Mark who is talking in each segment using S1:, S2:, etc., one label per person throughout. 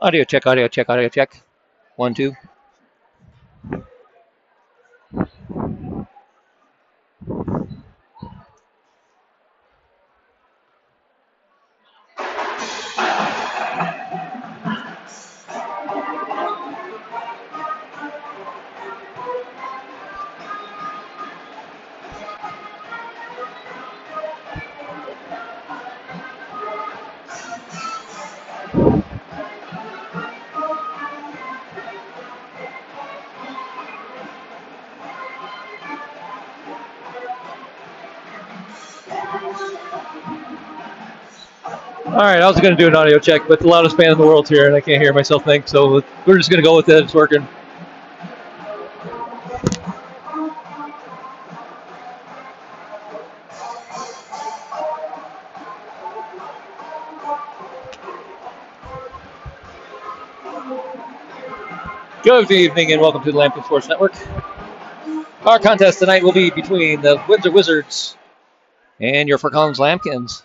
S1: Audio check, audio check, audio check. 1, 2. All right, I was going to do an audio check, but the loudest fan in the world's here, and I can't hear myself think, so we're just going to go with it. It's working. Good evening, and welcome to the Lambkin Sports Network. Our contest tonight will be between the Windsor Wizards and your Fort Collins Lambkins.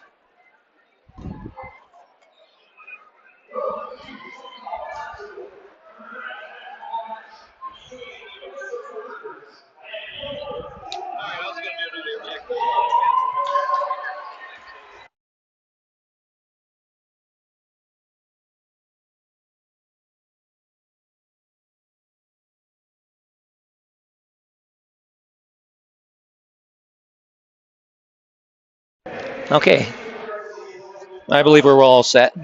S1: Okay. I believe we're all set.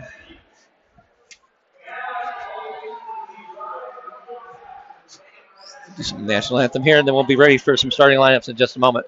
S1: Do some national anthem here, and then we'll be ready for some starting lineups in just a moment.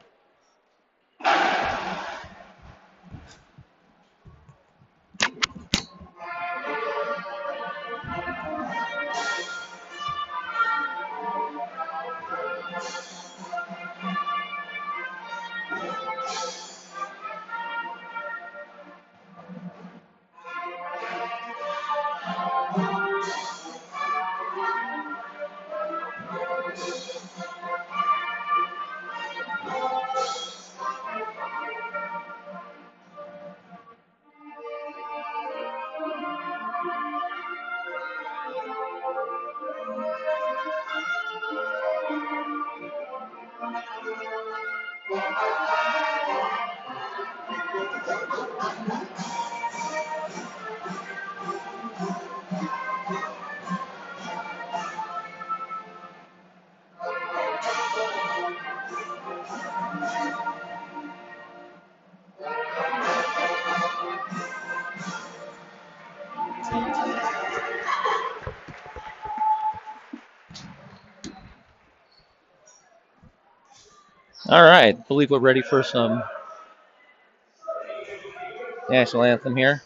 S1: All right, I believe we're ready for some national anthem here.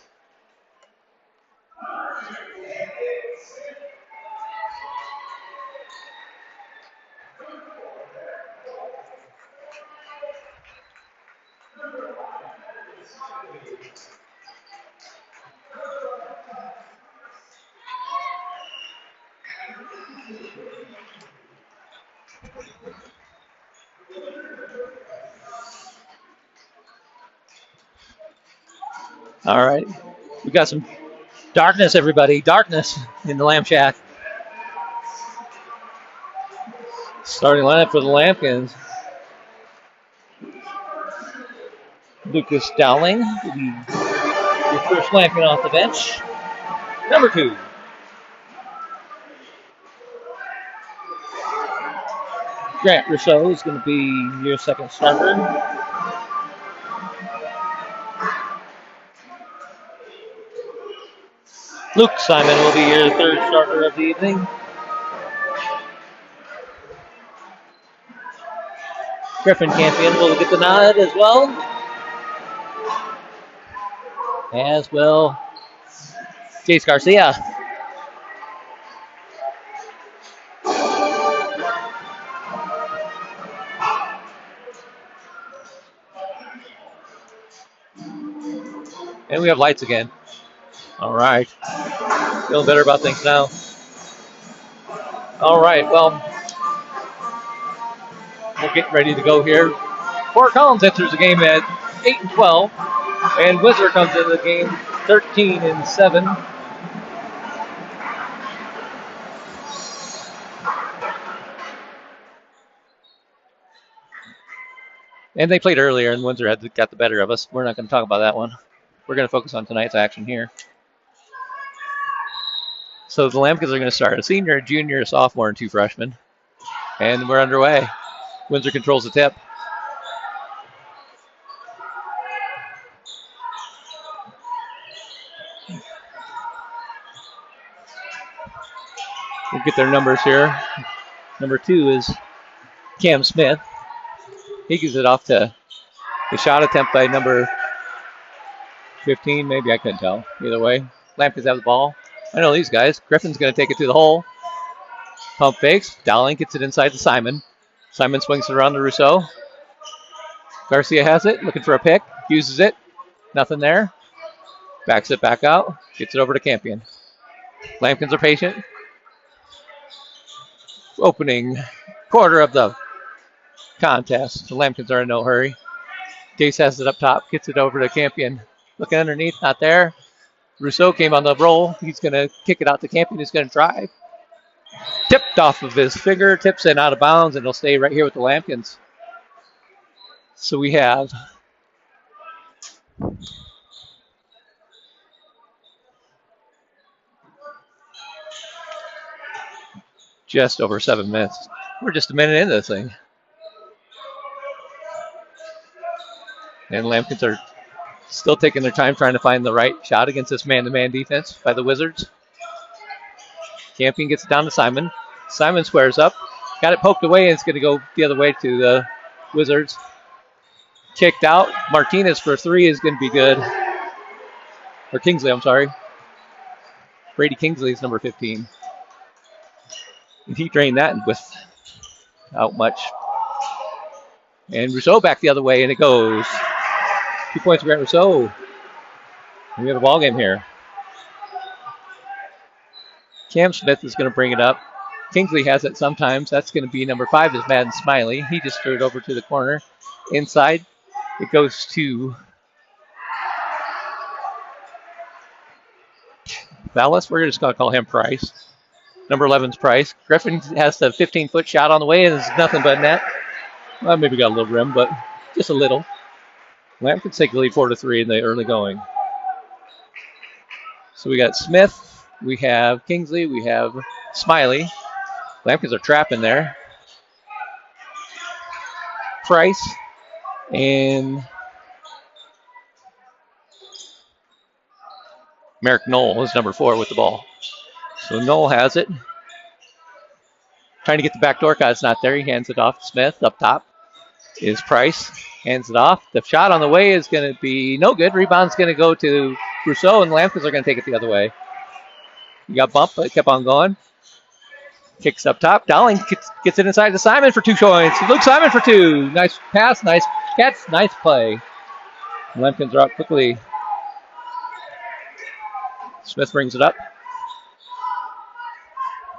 S1: All right, we got some darkness, everybody. Darkness in the Lamb Shack. Starting lineup for the Lambkins. Lucas Dowling will be your first Lambkin off the bench. Number 2. Grant Rousseau is going to be your second starter. Luke Simon will be your third starter of the evening. Griffin Campion will get the nod as well. As well, Jace Garcia. And we have lights again. All right. Feeling better about things now. All right, well, we'll get ready to go here. Fort Collins enters the game at 8-12, and Windsor comes into the game 13-7. And they played earlier, and Windsor got the better of us. We're not going to talk about that one. We're going to focus on tonight's action here. So the Lambkins are going to start. A senior, a junior, a sophomore, and 2 freshmen. And we're underway. Windsor controls the tip. We'll get their numbers here. Number 2 is Cam Smith. He gives it off to the shot attempt by number 15. Maybe I couldn't tell. Either way, Lambkins have the ball. I know these guys. Griffin's going to take it to the hole. Pump fakes. Dowling gets it inside to Simon. Simon swings it around to Rousseau. Garcia has it. Looking for a pick. Uses it. Nothing there. Backs it back out. Gets it over to Campion. Lambkins are patient. Opening quarter of the contest. The Lambkins are in no hurry. Gase has it up top. Gets it over to Campion. Looking underneath. Not there. Rousseau came on the roll. He's going to kick it out to Campion. He's going to drive. Tipped off of his finger. Tips in out of bounds. And it'll stay right here with the Lambkins. So we have just over 7 minutes. We're just a minute into this thing. And Lambkins are still taking their time trying to find the right shot against this man-to-man defense by the Wizards. Campion gets it down to Simon. Simon squares up. Got it poked away, and it's going to go the other way to the Wizards. Kicked out. Martinez for 3 is going to be good. Or Kingsley, I'm sorry. Brady Kingsley is number 15. And he drained that without much. And Rousseau back the other way, and it goes. 2 points for Grant Rousseau. We have a ball game here. Cam Smith is going to bring it up. Kingsley has it sometimes. That's going to be number 5 is Madden Smiley. He just threw it over to the corner. Inside. It goes to Vallis. We're just going to call him Price. Number 11's Price. Griffin has the 15-foot shot on the way, and it's nothing but net. Well, maybe got a little rim, but just a little. Lambkins take the lead 4-3 in the early going. So we got Smith, we have Kingsley, we have Smiley. Lambkins are trapping there. Price and Merrick Knoll is number 4 with the ball. So Knoll has it. Trying to get the backdoor cut. It's not there. He hands it off to Smith. Up top is Price. Hands it off. The shot on the way is going to be no good. Rebound's going to go to Rousseau, and Lambkins are going to take it the other way. He got bumped, but it kept on going. Kicks up top. Dowling gets it inside to Simon for 2 points. Luke Simon for 2. Nice pass, nice catch, nice play. Lambkins are up quickly. Smith brings it up.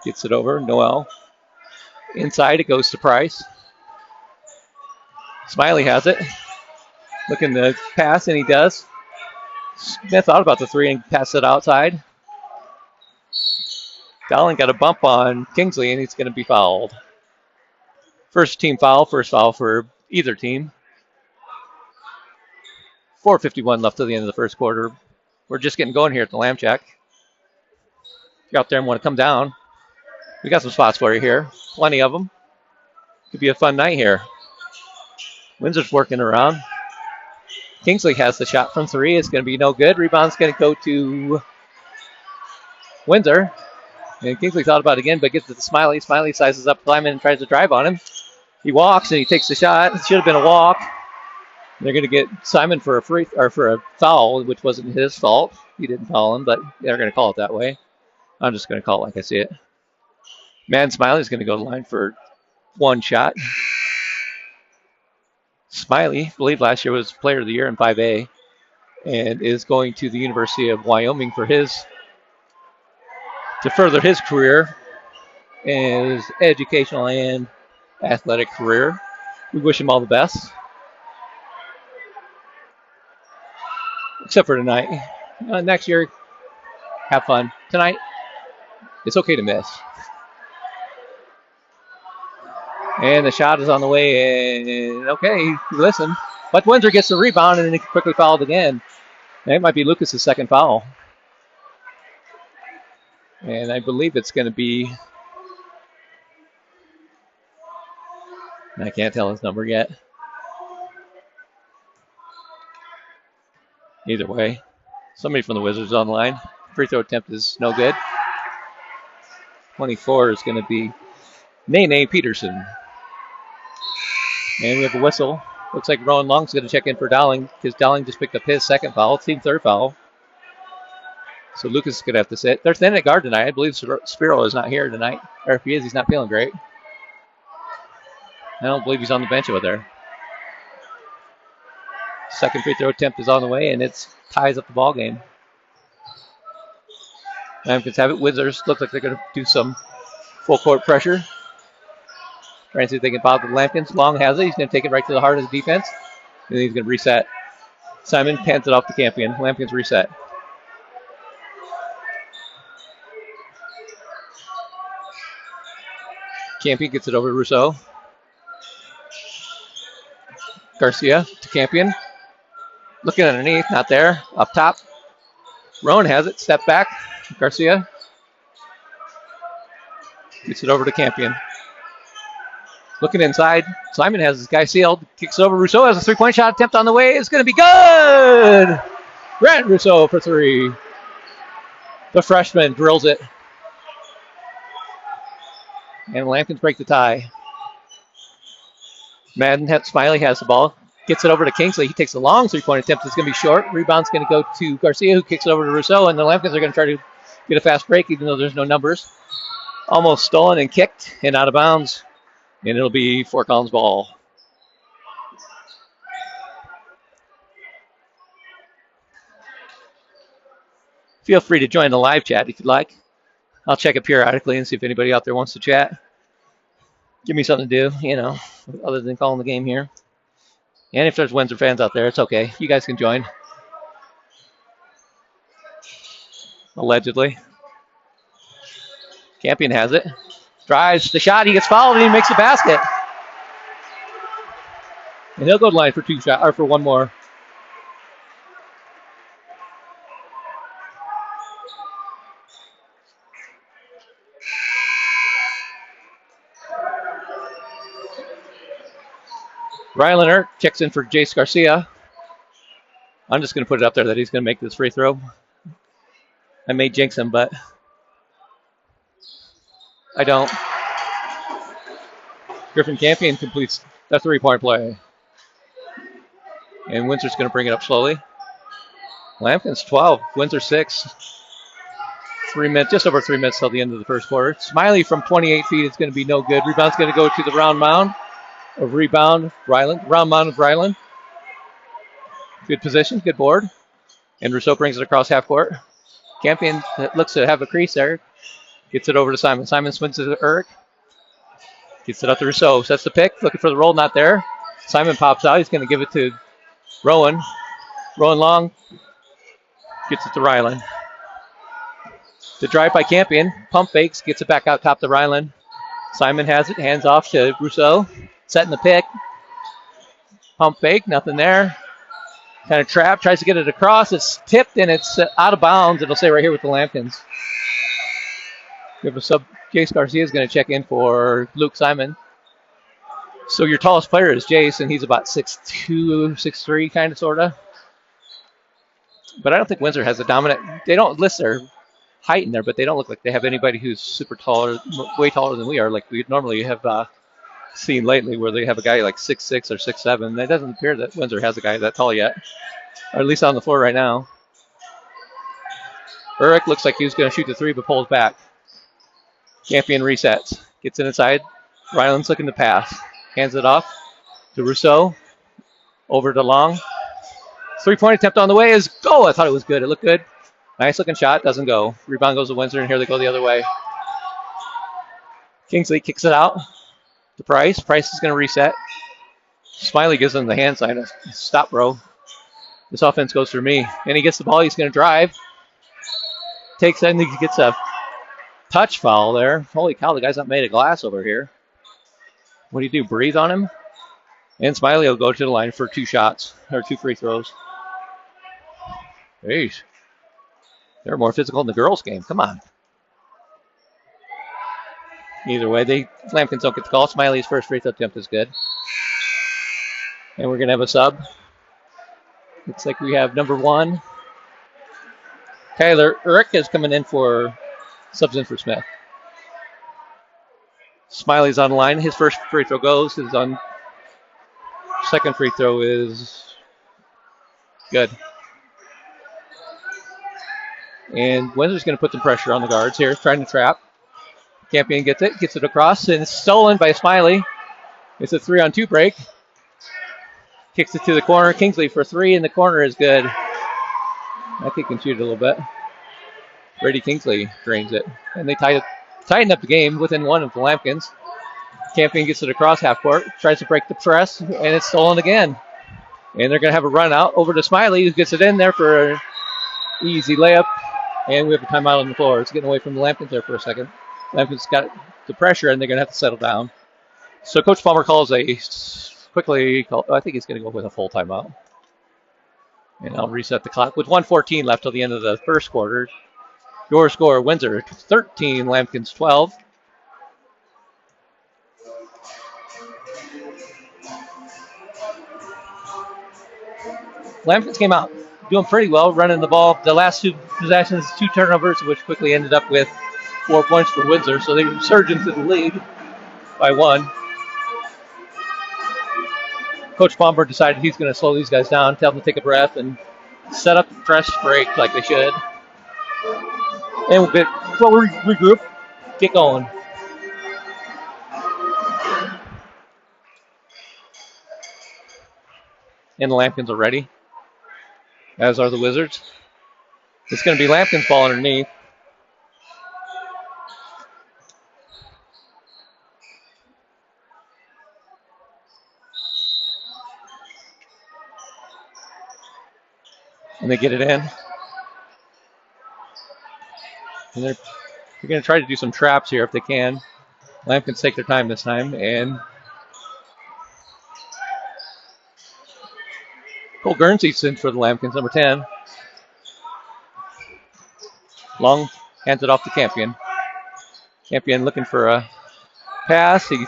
S1: Gets it over. Noel. Inside, it goes to Price. Smiley has it. Looking to pass, and he does. Smith thought about the 3 and passed it outside. Dowling got a bump on Kingsley, and he's going to be fouled. First team foul, first foul for either team. 4:51 left to the end of the first quarter. We're just getting going here at the Lamb Check. If you're out there and want to come down, we got some spots for you here. Plenty of them. Could be a fun night here. Windsor's working around. Kingsley has the shot from 3. It's going to be no good. Rebound's going to go to Windsor. And Kingsley thought about it again, but gets it to Smiley. Smiley sizes up Lyman and tries to drive on him. He walks and he takes the shot. It should have been a walk. They're going to get Simon for a foul, which wasn't his fault. He didn't foul him, but they're going to call it that way. I'm just going to call it like I see it. Man Smiley's going to go to the line for 1 shot. Smiley, I believe last year was Player of the Year in 5A, and is going to the University of Wyoming for to further his career, his educational and athletic career. We wish him all the best. Except for tonight. Next year, have fun. Tonight, it's okay to miss. And the shot is on the way. And okay, listen. But Windsor gets the rebound and then quickly fouled again. That might be Lucas's second foul. And I believe it's going to be, I can't tell his number yet. Either way, somebody from the Wizards on the line. Free throw attempt is no good. 24 is going to be Nene Peterson. And we have a whistle. Looks like Rowan Long's going to check in for Dowling because Dowling just picked up his second foul, team third foul. So Lucas is going to have to sit. They're thin at guard tonight. I believe Spiro is not here tonight. Or if he is, he's not feeling great. I don't believe he's on the bench over there. Second free throw attempt is on the way, and it ties up the ball game. Lampkins have it. Wizards look like they're going to do some full court pressure. Trying to see if they can bother the Lampkins. Long has it. He's going to take it right to the heart of the defense. And then he's going to reset. Simon hands it off to Campion. Lampkins reset. Campion gets it over to Rousseau. Garcia to Campion. Looking underneath, not there. Up top. Rowan has it. Step back. Garcia gets it over to Campion. Looking inside. Simon has his guy sealed. Kicks it over. Rousseau has a three-point shot attempt on the way. It's going to be good. Grant Rousseau for three. The freshman drills it. And Lampkins break the tie. Smiley has the ball. Gets it over to Kingsley. He takes a long three-point attempt. It's going to be short. Rebound's going to go to Garcia, who kicks it over to Rousseau. And the Lampkins are going to try to get a fast break, even though there's no numbers. Almost stolen and kicked and out of bounds. And it'll be Fort Collins ball. Feel free to join the live chat if you'd like. I'll check it periodically and see if anybody out there wants to chat. Give me something to do, other than calling the game here. And if there's Windsor fans out there, it's okay. You guys can join. Allegedly. Campion has it. Drives the shot. He gets fouled and he makes the basket. And he'll go to the line for for one more. Rylan Erk checks in for Jace Garcia. I'm just going to put it up there that he's going to make this free throw. I may jinx him, but I don't. Griffin Campion completes the three-point play. And Windsor's going to bring it up slowly. Lampkins 12, Windsor 6. 3 minutes, just over 3 minutes till the end of the first quarter. Smiley from 28 feet is going to be no good. Rebound's going to go to the round mound. A rebound, Ryland. Round mound of Ryland. Good position, good board. And Rousseau brings it across half court. Campion looks to have a crease there. Gets it over to Simon. Simon swings it to Eric. Gets it up to Rousseau. Sets the pick. Looking for the roll, not there. Simon pops out. He's going to give it to Rowan. Rowan Long gets it to Ryland. The drive by Campion. Pump fakes. Gets it back out top to Ryland. Simon has it. Hands off to Rousseau. Setting the pick. Pump fake. Nothing there. Kind of trapped. Tries to get it across. It's tipped and it's out of bounds. It'll stay right here with the Lampkins. We have a sub. Jace Garcia is going to check in for Luke Simon. So your tallest player is Jace, and he's about 6'2", 6'3", kind of, sort of. But I don't think Windsor has a dominant. They don't list their height in there, but they don't look like they have anybody who's super tall, way taller than we are, like we normally have seen lately, where they have a guy like 6'6" or 6'7". It doesn't appear that Windsor has a guy that tall yet, or at least on the floor right now. Urich looks like he was going to shoot the three, but pulls back. Campion resets. Gets it inside. Ryland's looking to pass. Hands it off to Rousseau. Over to Long. Three-point attempt on the way is go. I thought it was good. It looked good. Nice looking shot. Doesn't go. Rebound goes to Windsor, and here they go the other way. Kingsley kicks it out to Price. Price is going to reset. Smiley gives him the hand sign. Stop, bro. This offense goes through me. And he gets the ball. He's going to drive. Takes it, and he gets a touch foul there. Holy cow, the guy's not made of glass over here. What do you do? Breathe on him? And Smiley will go to the line for 2 shots, or 2 free throws. Jeez. They're more physical in the girls' game. Come on. Either way, Lampkins don't get the call. Smiley's first free throw attempt is good. And we're going to have a sub. Looks like we have number 1. Kyler Urich is coming in for subs in for Smith. Smiley's on the line. His first free throw goes. His second free throw is good. And Windsor's going to put some pressure on the guards here, trying to trap. Campion gets it across, and it's stolen by Smiley. It's a 3-on-2 break. Kicks it to the corner. Kingsley for 3 in the corner is good. I think he can shoot it a little bit. Brady Kingsley drains it. And they tighten up the game within 1 of the Lampkins. Campion gets it across half court, tries to break the press, and it's stolen again. And they're going to have a run out over to Smiley, who gets it in there for an easy layup. And we have a timeout on the floor. It's getting away from the Lampkins there for a second. Lampkins got the pressure, and they're going to have to settle down. So Coach Palmer calls I think he's going to go with a full timeout. And I'll reset the clock with 1:14 left till the end of the first quarter. Your score, Windsor 13, Lampkins 12. Lampkins came out doing pretty well, running the ball. The last 2 possessions, 2 turnovers, which quickly ended up with 4 points for Windsor. So they surged into the lead by 1. Coach Palmer decided he's going to slow these guys down, tell them to take a breath, and set up the press break like they should. And we'll regroup, get going. And the Lampkins are ready, as are the Wizards. It's going to be Lampkins ball underneath. And they get it in. And they're going to try to do some traps here if they can. Lampkins take their time this time. And Cole Guernsey's in for the Lampkins, number 10. Long hands it off to Campion. Campion looking for a pass. He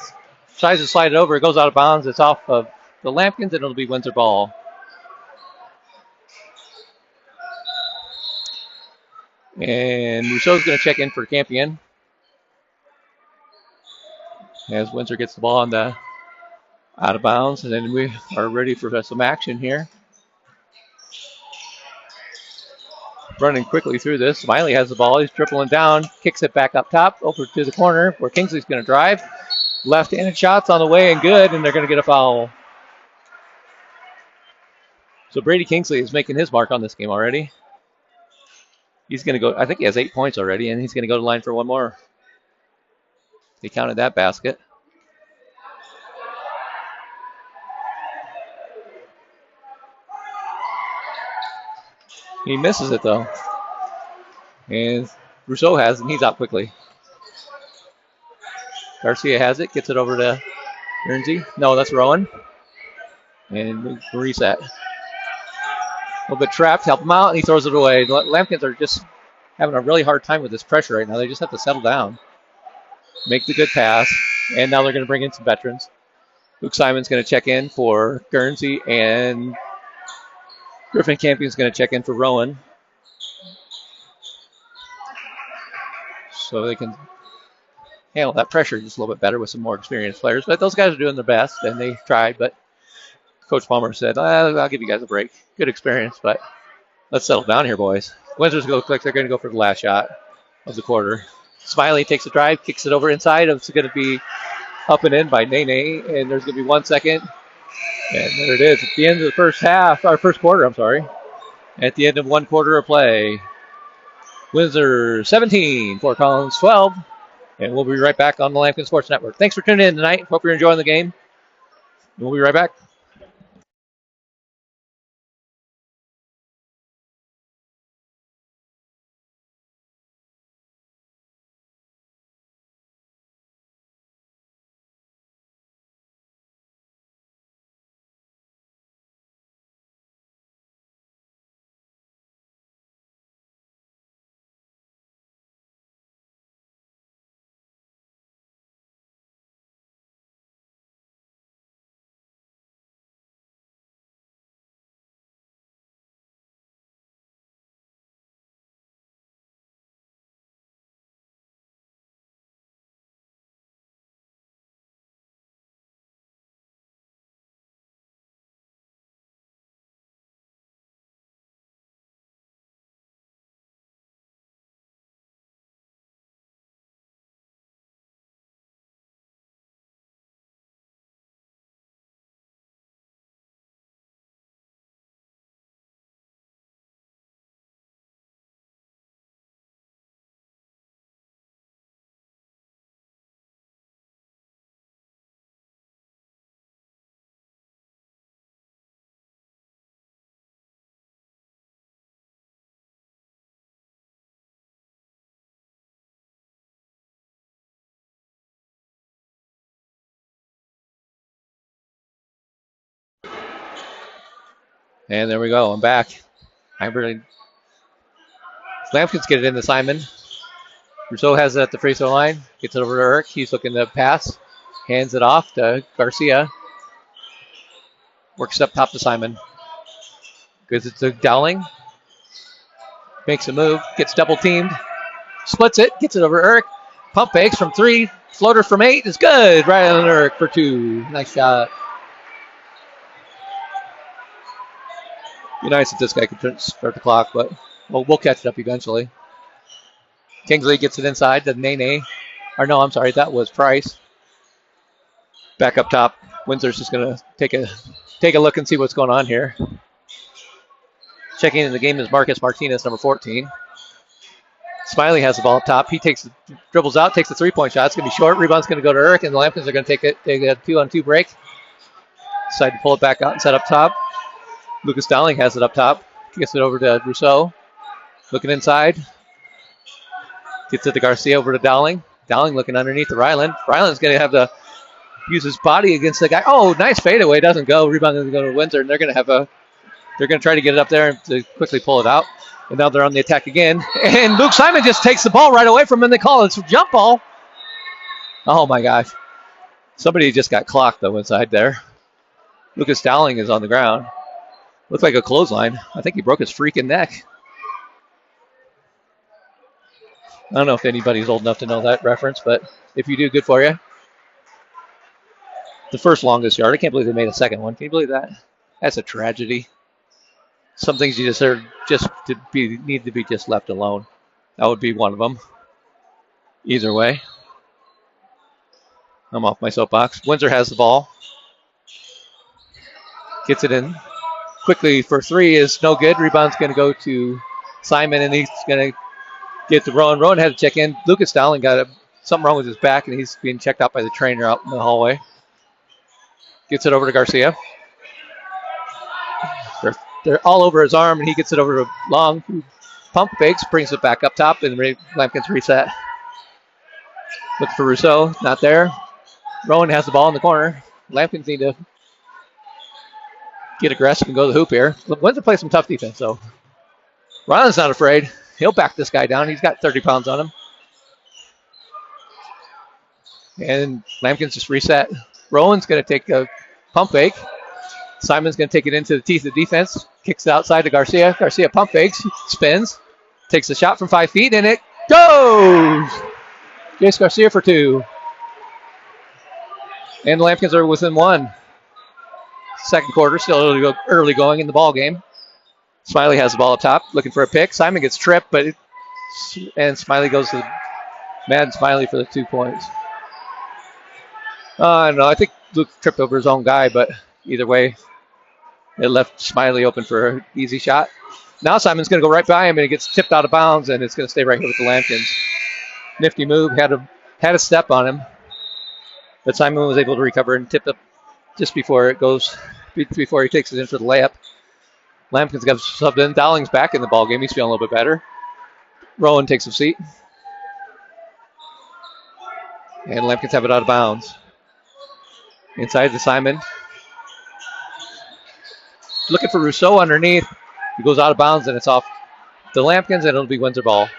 S1: tries to slide it over. It goes out of bounds. It's off of the Lampkins, and it'll be Windsor ball. And Rousseau's going to check in for Campion. As Windsor gets the ball on the out of bounds. And then we are ready for some action here. Running quickly through this. Smiley has the ball. He's dribbling down. Kicks it back up top over to the corner where Kingsley's going to drive. Left-handed shots on the way and good. And they're going to get a foul. So Brady Kingsley is making his mark on this game already. He's going to go, I think he has 8 points already, and he's going to go to the line for 1 more. He counted that basket. He misses it, though. And Rousseau has it, and he's out quickly. Garcia has it, gets it over to Guernsey. No, that's Rowan. And we reset. A little bit trapped, help him out, and he throws it away. The Lampkins are just having a really hard time with this pressure right now. They just have to settle down. Make the good pass, and now they're going to bring in some veterans. Luke Simon's going to check in for Guernsey, and Griffin Campion's going to check in for Rowan. So they can handle that pressure just a little bit better with some more experienced players. But those guys are doing their best, and they tried. But Coach Palmer said, I'll give you guys a break. Good experience, but let's settle down here, boys. Windsor's going to click. They're going to go for the last shot of the quarter. Smiley takes a drive, kicks it over inside. It's going to be up and in by Nene, and there's going to be 1 second. And there it is at the end of the first quarter, I'm sorry. At the end of 1 quarter of play. Windsor 17, Fort Collins 12. And we'll be right back on the Lampkin Sports Network. Thanks for tuning in tonight. Hope you're enjoying the game. We'll be right back. And there we go. I'm back. Lampkins get it into Simon. Rousseau has it at the free throw line. Gets it over to Eric. He's looking to pass. Hands it off to Garcia. Works up top to Simon. Gives it to Dowling. Makes a move. Gets double teamed. Splits it. Gets it over to Eric. Pump fakes from 3. Floater from 8 is good. Right on Eric for 2. Nice shot. Be nice if this guy could start the clock, but we'll catch it up eventually. Kingsley gets it inside to Nene. Or no, I'm sorry, that was Price. Back up top. Windsor's just going to take a look and see what's going on here. Checking in the game is Marcus Martinez, number 14. Smiley has the ball up top. He dribbles out, takes the 3-point shot. It's going to be short. Rebound's going to go to Eric, and the Lampkins are going to take a 2-on-2 break. Decide to pull it back out and set up top. Lucas Dowling has it up top. Gets it over to Rousseau. Looking inside. Gets it to Garcia over to Dowling. Dowling looking underneath to Ryland. Ryland's going to have to use his body against the guy. Oh, nice fadeaway. Doesn't go. Rebound going to go to Windsor, and they're going to try to get it up there to quickly pull it out. And now they're on the attack again. And Luke Simon just takes the ball right away from him. They call it a jump ball. Oh, my gosh. Somebody just got clocked, though, inside there. Lucas Dowling is on the ground. Looks like a clothesline. I think he broke his freaking neck. I don't know if anybody's old enough to know that reference, but if you do, good for you. The first longest yard. I can't believe they made a second one. Can you believe that? That's a tragedy. Some things you need to be just left alone. That would be one of them. Either way. I'm off my soapbox. Windsor has the ball. Gets it in. Quickly for 3 is no good. Rebound's going to go to Simon, and he's going to get to Rowan. Rowan had to check in. Lucas Dowling got something wrong with his back, and he's being checked out by the trainer out in the hallway. Gets it over to Garcia. They're all over his arm, and he gets it over to Long, who pump fakes, brings it back up top, and Lampkins reset. Look for Rousseau, not there. Rowan has the ball in the corner. Lampkins need to get aggressive and go to the hoop here. Windsor play some tough defense, though. Ryland's not afraid. He'll back this guy down. He's got 30 pounds on him. And Lampkins just reset. Rowan's going to take a pump fake. Simon's going to take it into the teeth of the defense. Kicks it outside to Garcia. Garcia pump fakes. Spins. Takes a shot from 5 feet, and it goes! Jace Garcia for 2. And the Lampkins are within 1. Second quarter, still early going in the ball game. Smiley has the ball up top, looking for a pick. Simon gets tripped, and Smiley goes to Madden Smiley for the 2 points. I don't know. I think Luke tripped over his own guy, but either way, it left Smiley open for an easy shot. Now Simon's going to go right by him, and it gets tipped out of bounds, and it's going to stay right here with the Lampkins. Nifty move. Had a step on him, but Simon was able to recover and tip up just before he takes it in for the layup. Lampkins got subbed in. Dowling's back in the ball game. He's feeling a little bit better. Rowan takes a seat. And Lampkins have it out of bounds. Inside to Simon. Looking for Rousseau underneath. He goes out of bounds, and it's off the Lampkins, and it'll be Windsor ball.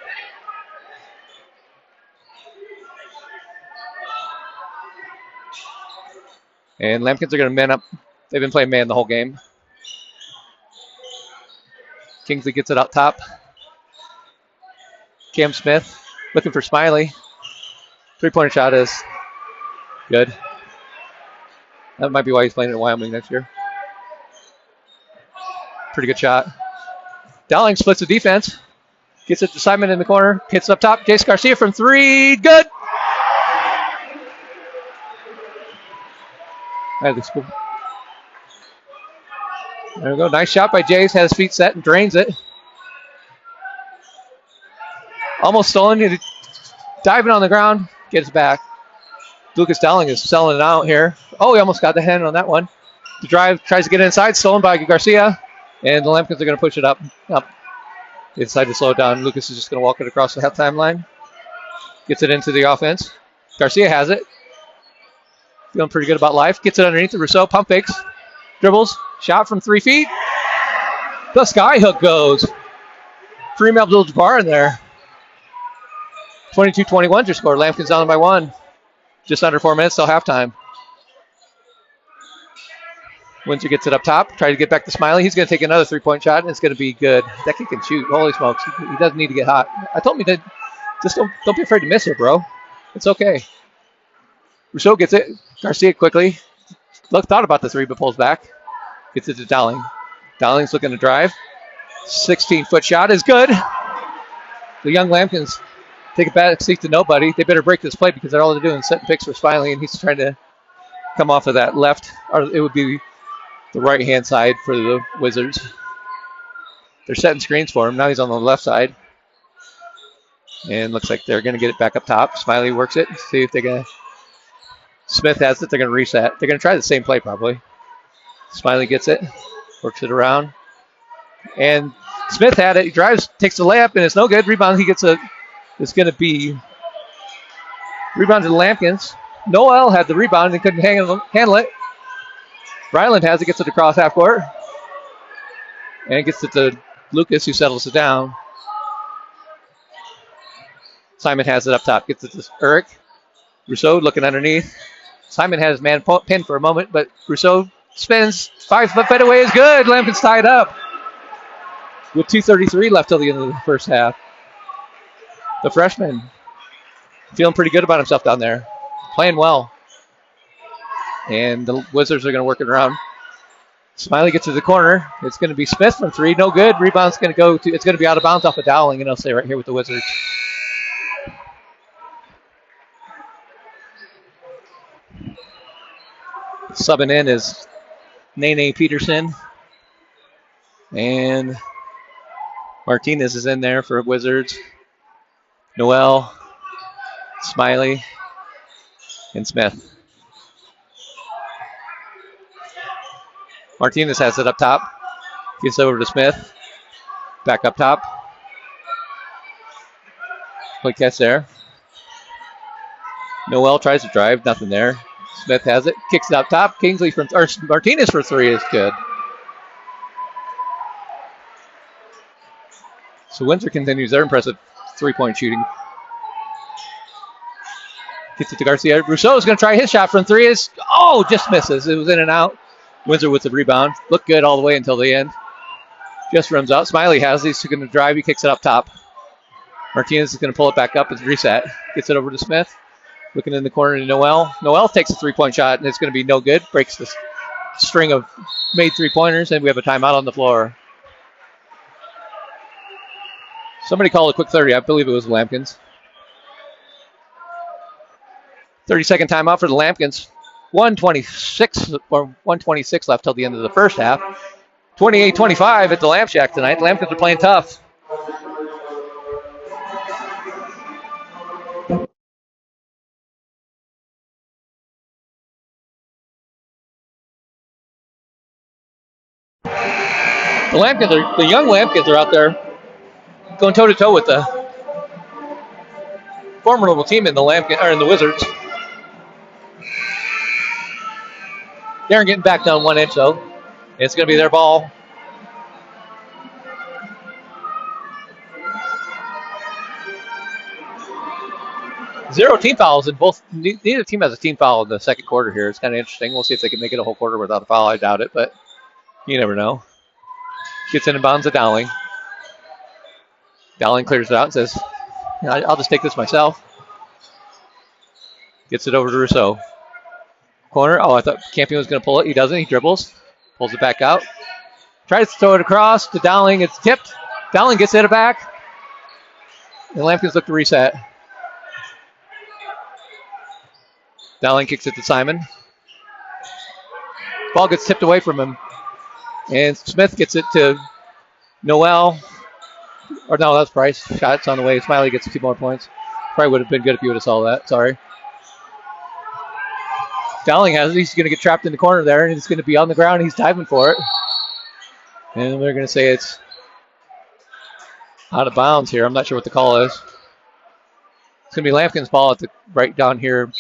S1: And Lampkins are going to man up. They've been playing man the whole game. Kingsley gets it out top. Cam Smith looking for Smiley. 3-pointer shot is good. That might be why he's playing in Wyoming next year. Pretty good shot. Dowling splits the defense. Gets it to Simon in the corner. Hits up top. Jace Garcia from 3. Good. There we go. Nice shot by Jace. Has his feet set and drains it. Almost stolen. Diving on the ground. Gets back. Lucas Dowling is selling it out here. Oh, he almost got the hand on that one. The drive tries to get inside. Stolen by Garcia. And the Lampkins are going to push it up. They decide to slow it down. Lucas is just going to walk it across the halftime line. Gets it into the offense. Garcia has it. Feeling pretty good about life. Gets it underneath the Rousseau. Pump fakes. Dribbles. Shot from 3 feet. The sky hook goes. Kareem Abdul-Jabbar in there. 22-21 your score. Lampkin's down by 1. Just under 4 minutes till halftime. Windsor gets it up top. Try to get back to Smiley. He's going to take another 3-point shot, and it's going to be good. That kid can shoot. Holy smokes. He doesn't need to get hot. I told him to just don't be afraid to miss it, bro. It's okay. Rousseau gets it. Garcia quickly. Thought about the 3, but pulls back. Gets it to Dowling. Dowling's looking to drive. 16-foot shot is good. The young Lampkins take a back seat to nobody. They better break this play because all they're doing is setting picks for Smiley, and he's trying to come off of that left, or it would be the right-hand side for the Wizards. They're setting screens for him. Now he's on the left side. And looks like they're going to get it back up top. Smiley works it. See if they're going to... Smith has it. They're going to reset. They're going to try the same play probably. Smiley gets it. Works it around. And Smith had it. He drives, takes the layup, and it's no good. Rebound. He gets a... It's going to be... Rebound to the Lampkins. Noel had the rebound and couldn't handle it. Ryland has it. Gets it across half court. And gets it to Lucas, who settles it down. Simon has it up top. Gets it to Eric. Rousseau looking underneath. Simon had his man pinned for a moment, but Rousseau spins. 5-foot fadeaway is good. Lampkin's tied up with 2:33 left till the end of the first half. The freshman feeling pretty good about himself down there. Playing well. And the Wizards are going to work it around. Smiley gets to the corner. It's going to be Smith from 3. No good. Rebound's going to go to, it's going to be out of bounds off of Dowling, and it'll stay right here with the Wizards. Subbing in is Nene Peterson. And Martinez is in there for Wizards. Noel, Smiley, and Smith. Martinez has it up top. Gets over to Smith. Back up top. Quick catch there. Noel tries to drive. Nothing there. Smith has it. Kicks it up top. Martinez for 3 is good. So Windsor continues their impressive 3-point shooting. Gets it to Garcia. Rousseau is going to try his shot from 3. Just misses. It was in and out. Windsor with the rebound. Looked good all the way until the end. Just runs out. Smiley has it. He's going to drive. He kicks it up top. Martinez is going to pull it back up. It's reset. Gets it over to Smith. Looking in the corner to Noel. Noel takes a 3-point shot, and it's going to be no good. Breaks the string of made 3-pointers, and we have a timeout on the floor. Somebody called a quick 30. I believe it was Lampkins. 30-second timeout for the Lampkins. 1:26 left till the end of the first half. 28-25 at the Lamp Shack tonight. The Lampkins are playing tough. The young Lampkins are out there going toe-to-toe with the formidable team in the Wizards. Darren getting back down 1 inch, though. It's going to be their ball. Zero team fouls, and neither team has a team foul in the second quarter here. It's kind of interesting. We'll see if they can make it a whole quarter without a foul. I doubt it, but you never know. Gets in and bounds to Dowling. Dowling clears it out and says, I'll just take this myself. Gets it over to Rousseau. Corner. I thought Campion was going to pull it. He doesn't. He dribbles. Pulls it back out. Tries to throw it across to Dowling. It's tipped. Dowling gets it back. And Lampkins look to reset. Dowling kicks it to Simon. Ball gets tipped away from him. And Smith gets it to Noel. Or no, that's Price. Shot's on the way. Smiley gets 2 more points. Probably would have been good if you would have saw that. Sorry. Dowling has it. He's going to get trapped in the corner there, and he's going to be on the ground. He's diving for it. And we're going to say it's out of bounds here. I'm not sure what the call is. It's going to be Lampkin's ball right down here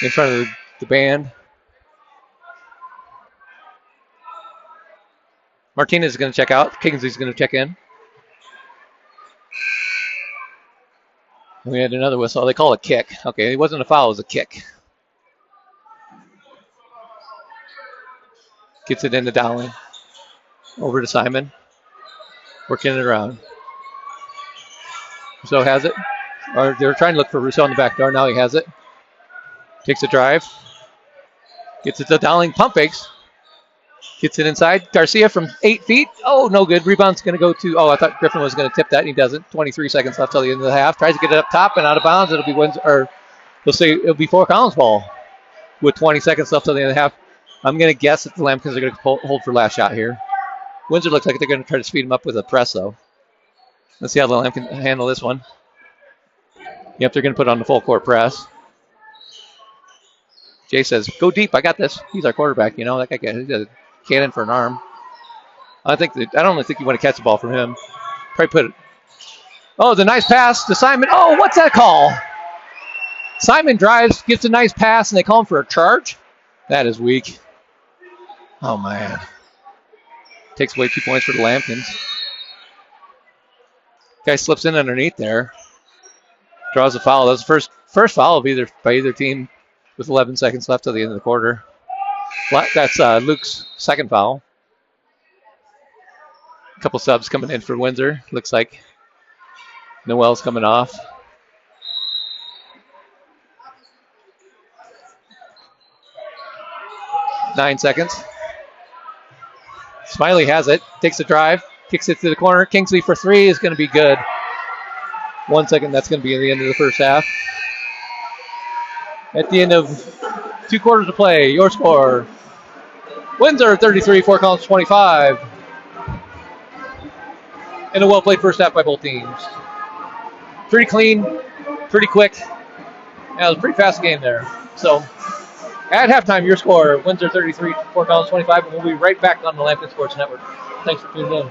S1: in front of the band. Martinez is going to check out. Kingsley's going to check in. We had another whistle. They call it a kick. Okay, it wasn't a foul. It was a kick. Gets it into Dowling. Over to Simon. Working it around. Rousseau has it. Or they were trying to look for Rousseau in the back door. Now he has it. Takes a drive. Gets it to Dowling. Pump fakes. Gets it inside. Garcia from 8 feet. Oh, no good. Rebound's going to go to... Oh, I thought Griffin was going to tip that, and he doesn't. 23 seconds left till the end of the half. Tries to get it up top and out of bounds. It'll be Windsor... Or they'll say it'll be Fort Collins ball with 20 seconds left till the end of the half. I'm going to guess that the Lambkins are going to hold for last shot here. Windsor looks like they're going to try to speed him up with a press, though. Let's see how the Lambkins handle this one. Yep, they're going to put on the full court press. Jay says, go deep. I got this. He's our quarterback. You know, that guy he's a cannon for an arm. I don't think you want to catch the ball from him. Probably put it. Oh, the nice pass to Simon. Oh, what's that call? Simon drives, gets a nice pass, and they call him for a charge. That is weak. Oh, man. Takes away 2 points for the Lambkins. Guy slips in underneath there. Draws a foul. That was the first foul by either team with 11 seconds left till the end of the quarter. That's Luke's second foul. A couple subs coming in for Windsor. Looks like Noel's coming off. Nine seconds. Smiley has it. Takes a drive. Kicks it to the corner. Kingsley for 3 is going to be good. 1 second. That's going to be at the end of the first half. At the end of 2 quarters of play, your score. Windsor 33, Fort Collins 25. And a well-played first half by both teams. Pretty clean, pretty quick. Yeah, it was a pretty fast game there. So, at halftime, your score, Windsor 33, Fort Collins 25, and we'll be right back on the Lambkin Sports Network. Thanks for tuning in.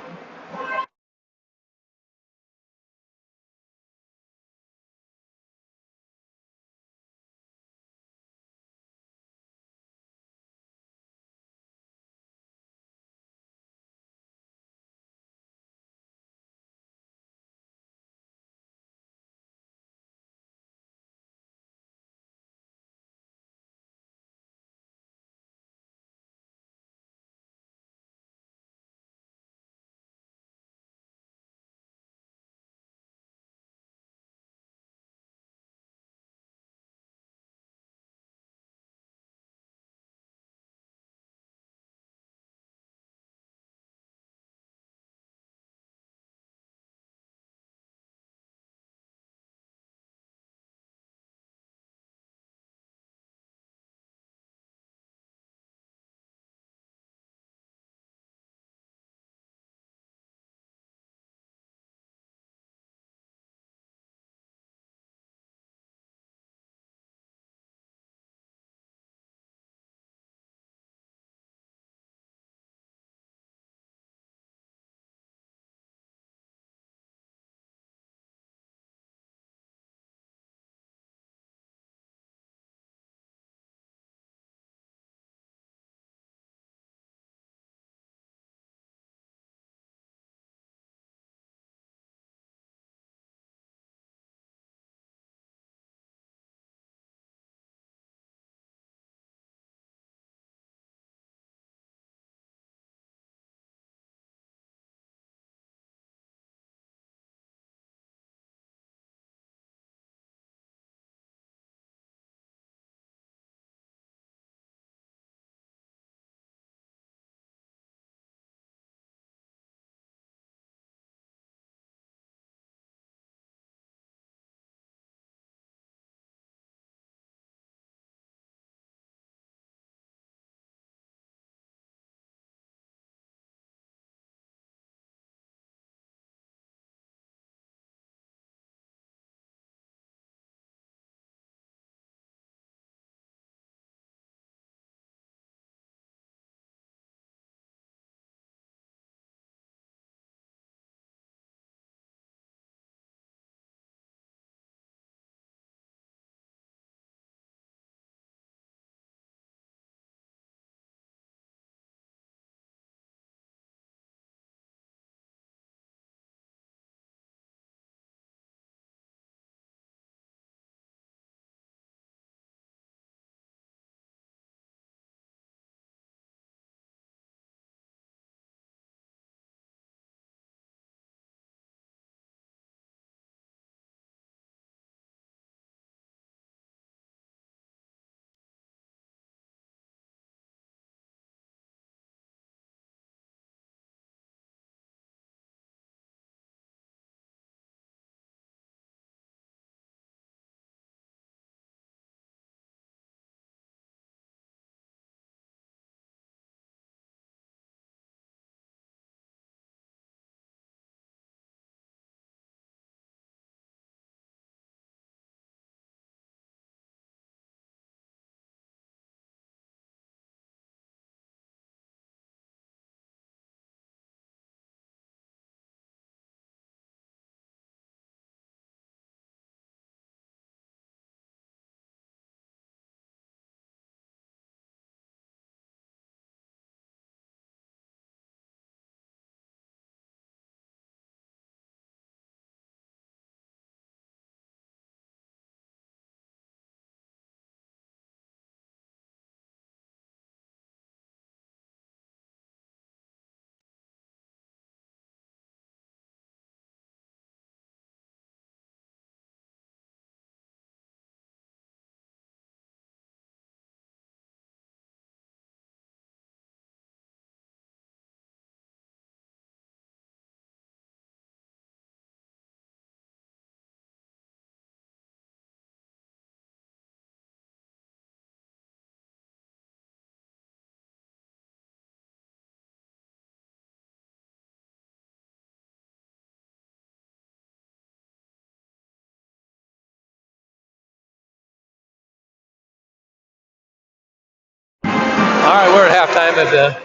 S1: right, we're at halftime of the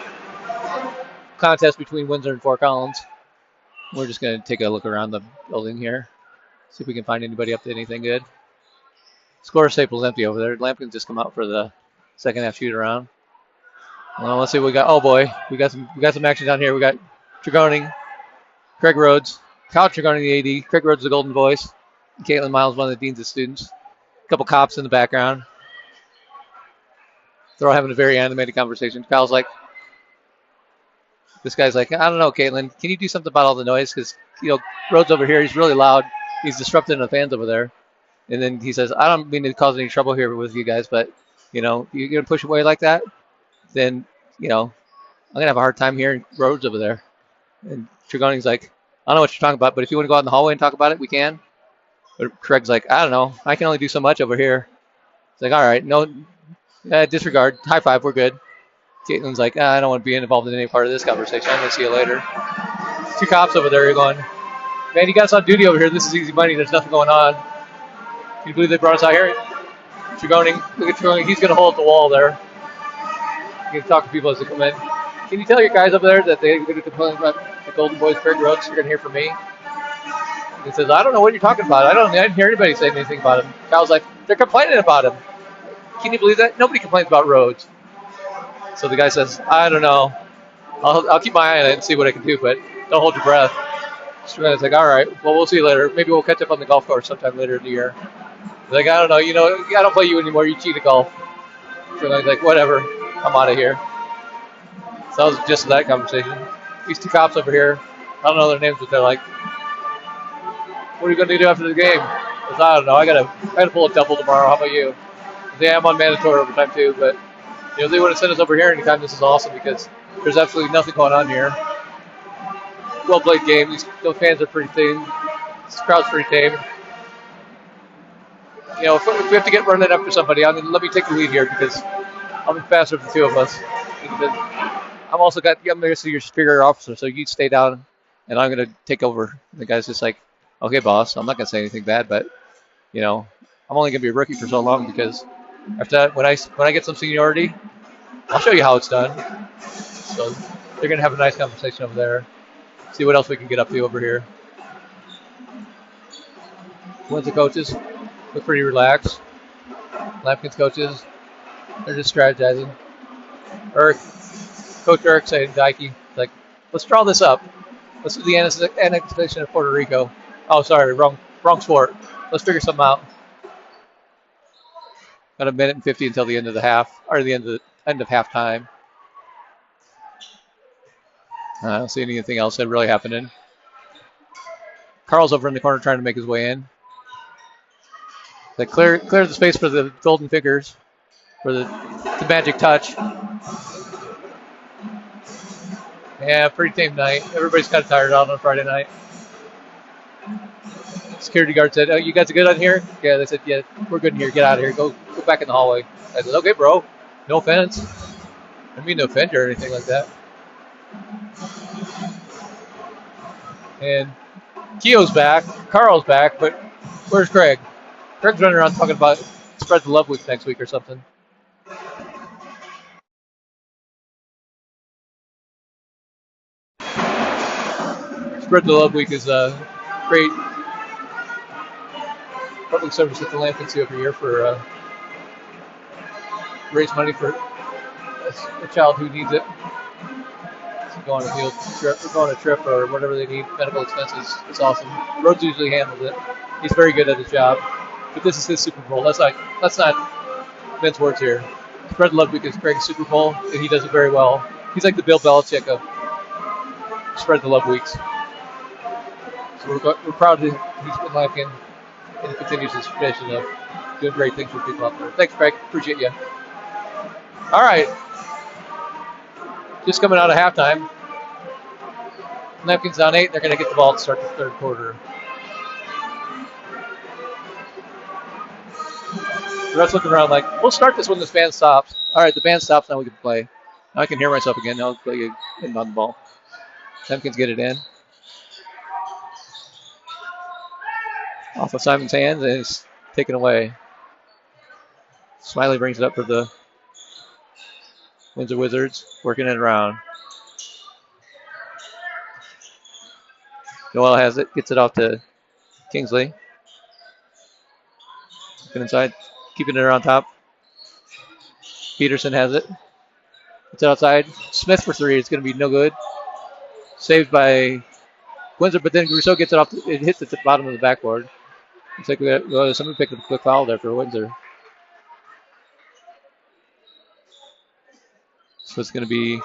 S1: contest between Windsor and Fort Collins. We're just going to take a look around the building here, see if we can find anybody up to anything good. Score staple's empty over there. Lampkin's just come out for the second half shoot around. Well, let's see what we got. Oh boy, we got some action down here. We got Tregoning, Craig Rhodes, Kyle Tregoning, the AD. Craig Rhodes, the golden voice. Caitlin Miles, one of the deans of students. A couple cops in the background. They're all having a very animated conversation. Kyle's like, this guy's like, I don't know, Caitlin, can you do something about all the noise? Because, Rhodes over here, he's really loud. He's disrupting the fans over there. And then he says, I don't mean to cause any trouble here with you guys, but, you're going to push away like that, then, I'm going to have a hard time hearing Rhodes over there. And Tregoning's like, I don't know what you're talking about, but if you want to go out in the hallway and talk about it, we can. But Craig's like, I don't know. I can only do so much over here. It's like, all right, no, disregard. High five, we're good. Caitlin's like, I don't want to be involved in any part of this conversation. I'm going to see you later. Two cops over there are going, man, you got us on duty over here. This is easy money. There's nothing going on. Can you believe they brought us out here? Tregoning, look at Tregoning. He's going to hold the wall there. You can talk to people as they come in. Can you tell your guys over there that they're going to complain about the Golden Boys, Craig Rhodes? You're going to hear from me. He says, I don't know what you're talking about. I didn't hear anybody say anything about him. Kyle's like, they're complaining about him. Can you believe that? Nobody complains about Rhodes. So the guy says, I don't know. I'll keep my eye on it and see what I can do, but don't hold your breath. Tregoning's like, all right, well, we'll see you later. Maybe we'll catch up on the golf course sometime later in the year. He's like, I don't know. I don't play you anymore. You cheat at golf. Tregoning's like, whatever. I'm out of here. So that was just that conversation. These two cops over here, I don't know their names, but they're like, what are you going to do after the game? I said, I don't know. I gotta pull a double tomorrow. How about you? Yeah, I'm on mandatory overtime too, but if they want to send us over here anytime, this is awesome because there's absolutely nothing going on here. Well played game. Those fans are pretty tame. This crowd's pretty tame. If we have to get running after somebody, let me take the lead here because I'll be faster than the two of us. I'm going to see your superior officer, so you stay down, and I'm going to take over. The guy's just like, okay, boss, I'm not going to say anything bad, but, I'm only going to be a rookie for so long because after that, when I get some seniority, I'll show you how it's done. So they're going to have a nice conversation over there. See what else we can get up to over here. Windsor coaches look pretty relaxed. Lampkin's coaches, they're just strategizing. Coach Eric saying, Dikey, like, let's draw this up. Let's do the annexation of Puerto Rico. Oh, sorry, wrong sport. Let's figure something out. Got a minute and 50 until the end of the half, or the end of halftime. I don't see anything else that really happening. Carl's over in the corner trying to make his way in. They clear the space for the golden fingers, for the magic touch. Yeah, pretty tame night. Everybody's kind of tired out on Friday night. Security guard said, oh, you guys are good on here? Yeah, they said, yeah, we're good in here. Get out of here. Go back in the hallway. I said, okay, bro. No offense. I didn't mean to offend you or anything like that. And Keo's back. Carl's back, but where's Craig? Craig's running around talking about Spread the Love Week next week or something. Spread the Love Week is a great public service that the Lampkins do every year for raise money for a child who needs it. So go on a field trip, go on a trip or whatever they need, medical expenses. It's awesome. Rhodes usually handles it. He's very good at his job. But this is his Super Bowl. Let's not mince words here. Spread the Love Week is Craig's Super Bowl, and he does it very well. He's like the Bill Belichick of Spread the Love Weeks. So we're proud that he's been Lampkin, and he continues his tradition of doing great things for people out there. Thanks, Craig. Appreciate you. All right. Just coming out of halftime. Lampkin's down 8. They're going to get the ball to start the third quarter. The ref's looking around like, we'll start this when this band stops. All right, the band stops, now we can play. Now I can hear myself again. Now I'll play in on the ball. Lampkins get it in. Off of Simon's hands, and it's taken away. Smiley brings it up for the Windsor Wizards working it around. Noel has it, gets it off to Kingsley. Looking inside, keeping it around top. Peterson has it. It's outside. Smith for three. It's going to be no good. Saved by Windsor, but then Rousseau gets it off. It hits at the bottom of the backboard. Looks like somebody picked up a quick foul there for Windsor. So it's going to be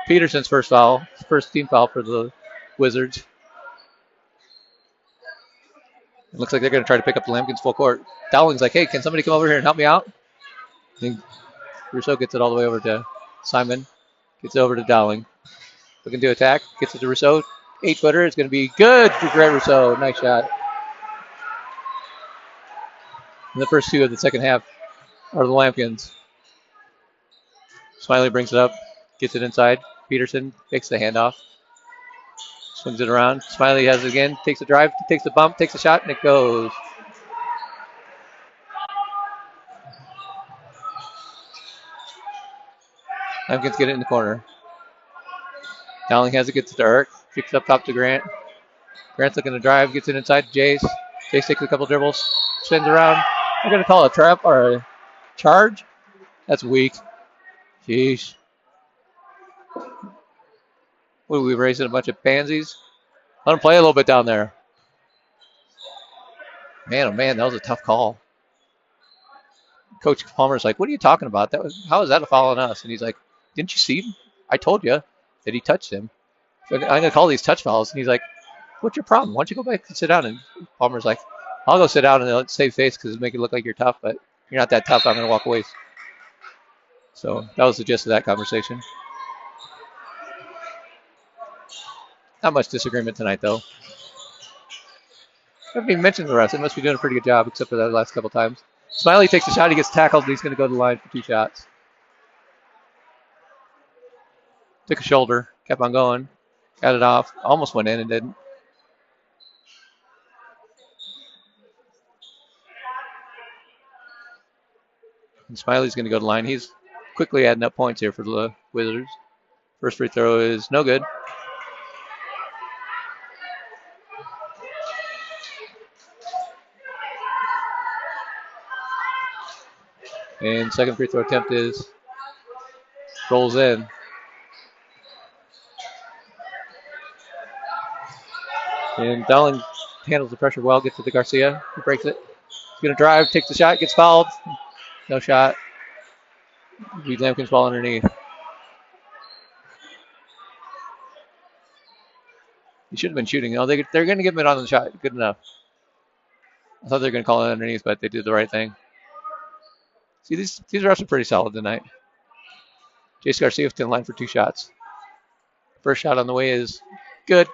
S1: Peterson's first foul, first team foul for the Wizards. It looks like they're going to try to pick up the Lampkins full court. Dowling's like, hey, can somebody come over here and help me out? I think Rousseau gets it all the way over to Simon. Gets it over to Dowling. Looking to attack. Gets it to Rousseau. 8-footer. It's going to be good for Grant Rousseau. Nice shot. And the first two of the second half are the Lampkins. Smiley brings it up. Gets it inside. Peterson takes the handoff. Swings it around. Smiley has it again. Takes a drive. Takes the bump. Takes a shot. And it goes. Lampkins get it in the corner. Dowling has it. Gets it to Eric. Kicks up top to Grant. Grant's looking to drive. Gets it inside to Jace. Jace takes a couple dribbles. Spins around. They're going to call a trap or a charge. That's weak. Jeez. What are we raising? A bunch of pansies? Let them play a little bit down there. Man, oh man, that was a tough call. Coach Palmer's like, what are you talking about? How is that a foul on us? And he's like, didn't you see him? I told you that he touched him. So I'm going to call these touch fouls. And he's like, what's your problem? Why don't you go back and sit down? And Palmer's like, I'll go sit down and save face because it'll make it look like you're tough, but you're not that tough. I'm going to walk away. So that was the gist of that conversation. Not much disagreement tonight, though. I haven't even mentioned the rest. They must be doing a pretty good job, except for that last couple times. Smiley takes a shot. He gets tackled, and he's going to go to the line for 2 shots. Took a shoulder. Kept on going. Got it off. Almost went in and didn't. And Smiley's going to go to the line. He's quickly adding up points here for the Wizards. First free throw is no good. And second free throw attempt rolls in. And Dowling handles the pressure well, gets it to Garcia. He breaks it. He's going to drive, takes the shot, gets fouled. No shot. Beat Lampkins ball underneath. He should have been shooting. No, they're going to give him it on the shot. Good enough. I thought they were going to call it underneath, but they did the right thing. See, these refs are pretty solid tonight. Jace Garcia to the line for 2 shots. First shot on the way is good.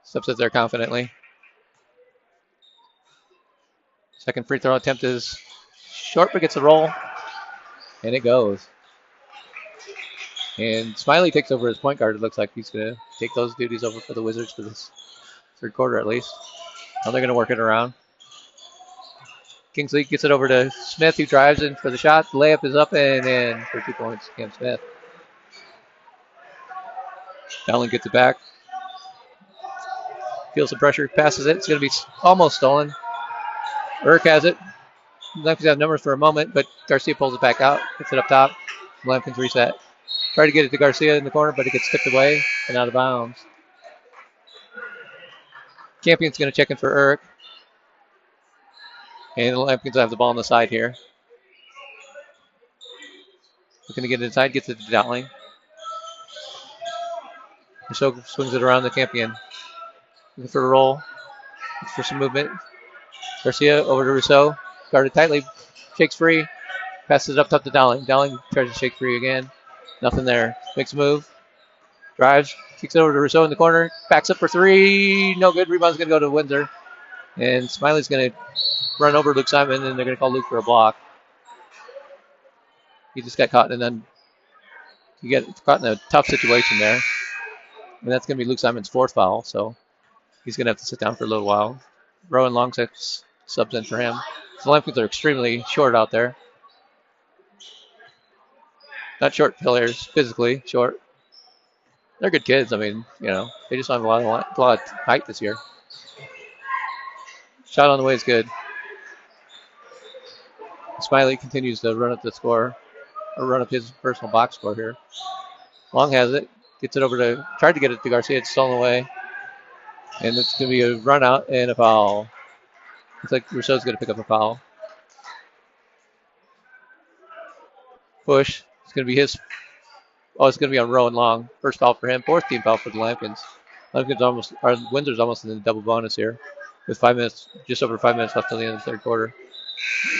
S1: Steps it there confidently. Second free throw attempt is short, but gets the roll. And it goes. And Smiley takes over as point guard. It looks like he's going to take those duties over for the Wizards for this third quarter at least. Now they're going to work it around. Kingsley gets it over to Smith, who drives in for the shot. The layup is up and in for 2 points. Cam Smith. Dowling gets it back. Feels the pressure, passes it. It's going to be almost stolen. Urk has it. Lampkins have numbers for a moment, but Garcia pulls it back out. Gets it up top. Lampkins reset. Try to get it to Garcia in the corner, but it gets tipped away and out of bounds. Campion's going to check in for Urk. And the Lampkins have the ball on the side here. Looking to get it inside, gets it to Dowling. Rousseau swings it around the Campion. Looking for a roll. Looking for some movement. Garcia over to Rousseau. Guarded tightly. Shakes free. Passes it up top to Dowling. Dowling tries to shake free again. Nothing there. Makes a move. Drives. Kicks it over to Rousseau in the corner. Backs up for 3. No good. Rebound's going to go to Windsor. And Smiley's going to run over Luke Simon, and they're going to call Luke for a block. He just got caught, and then he got caught in a tough situation there. And that's going to be Luke Simon's 4th foul, so he's going to have to sit down for a little while. Rowan Long subs in for him. The Lampkins are extremely short out there. Not short players, physically short. They're good kids. I mean, they just don't have a lot of height this year. Shot on the way is good. Smiley continues to run up the score, or run up his personal box score here. Long has it. Gets it over to, tried to get it to Garcia. It's stolen away. And it's going to be a run out and a foul. Looks like Rousseau's going to pick up a foul. Push. It's going to be his. Oh, it's going to be on Rowan Long. First foul for him. Fourth team foul for the Lampkins. Windsor's almost in the double bonus here, with just over 5 minutes left till the end of the third quarter.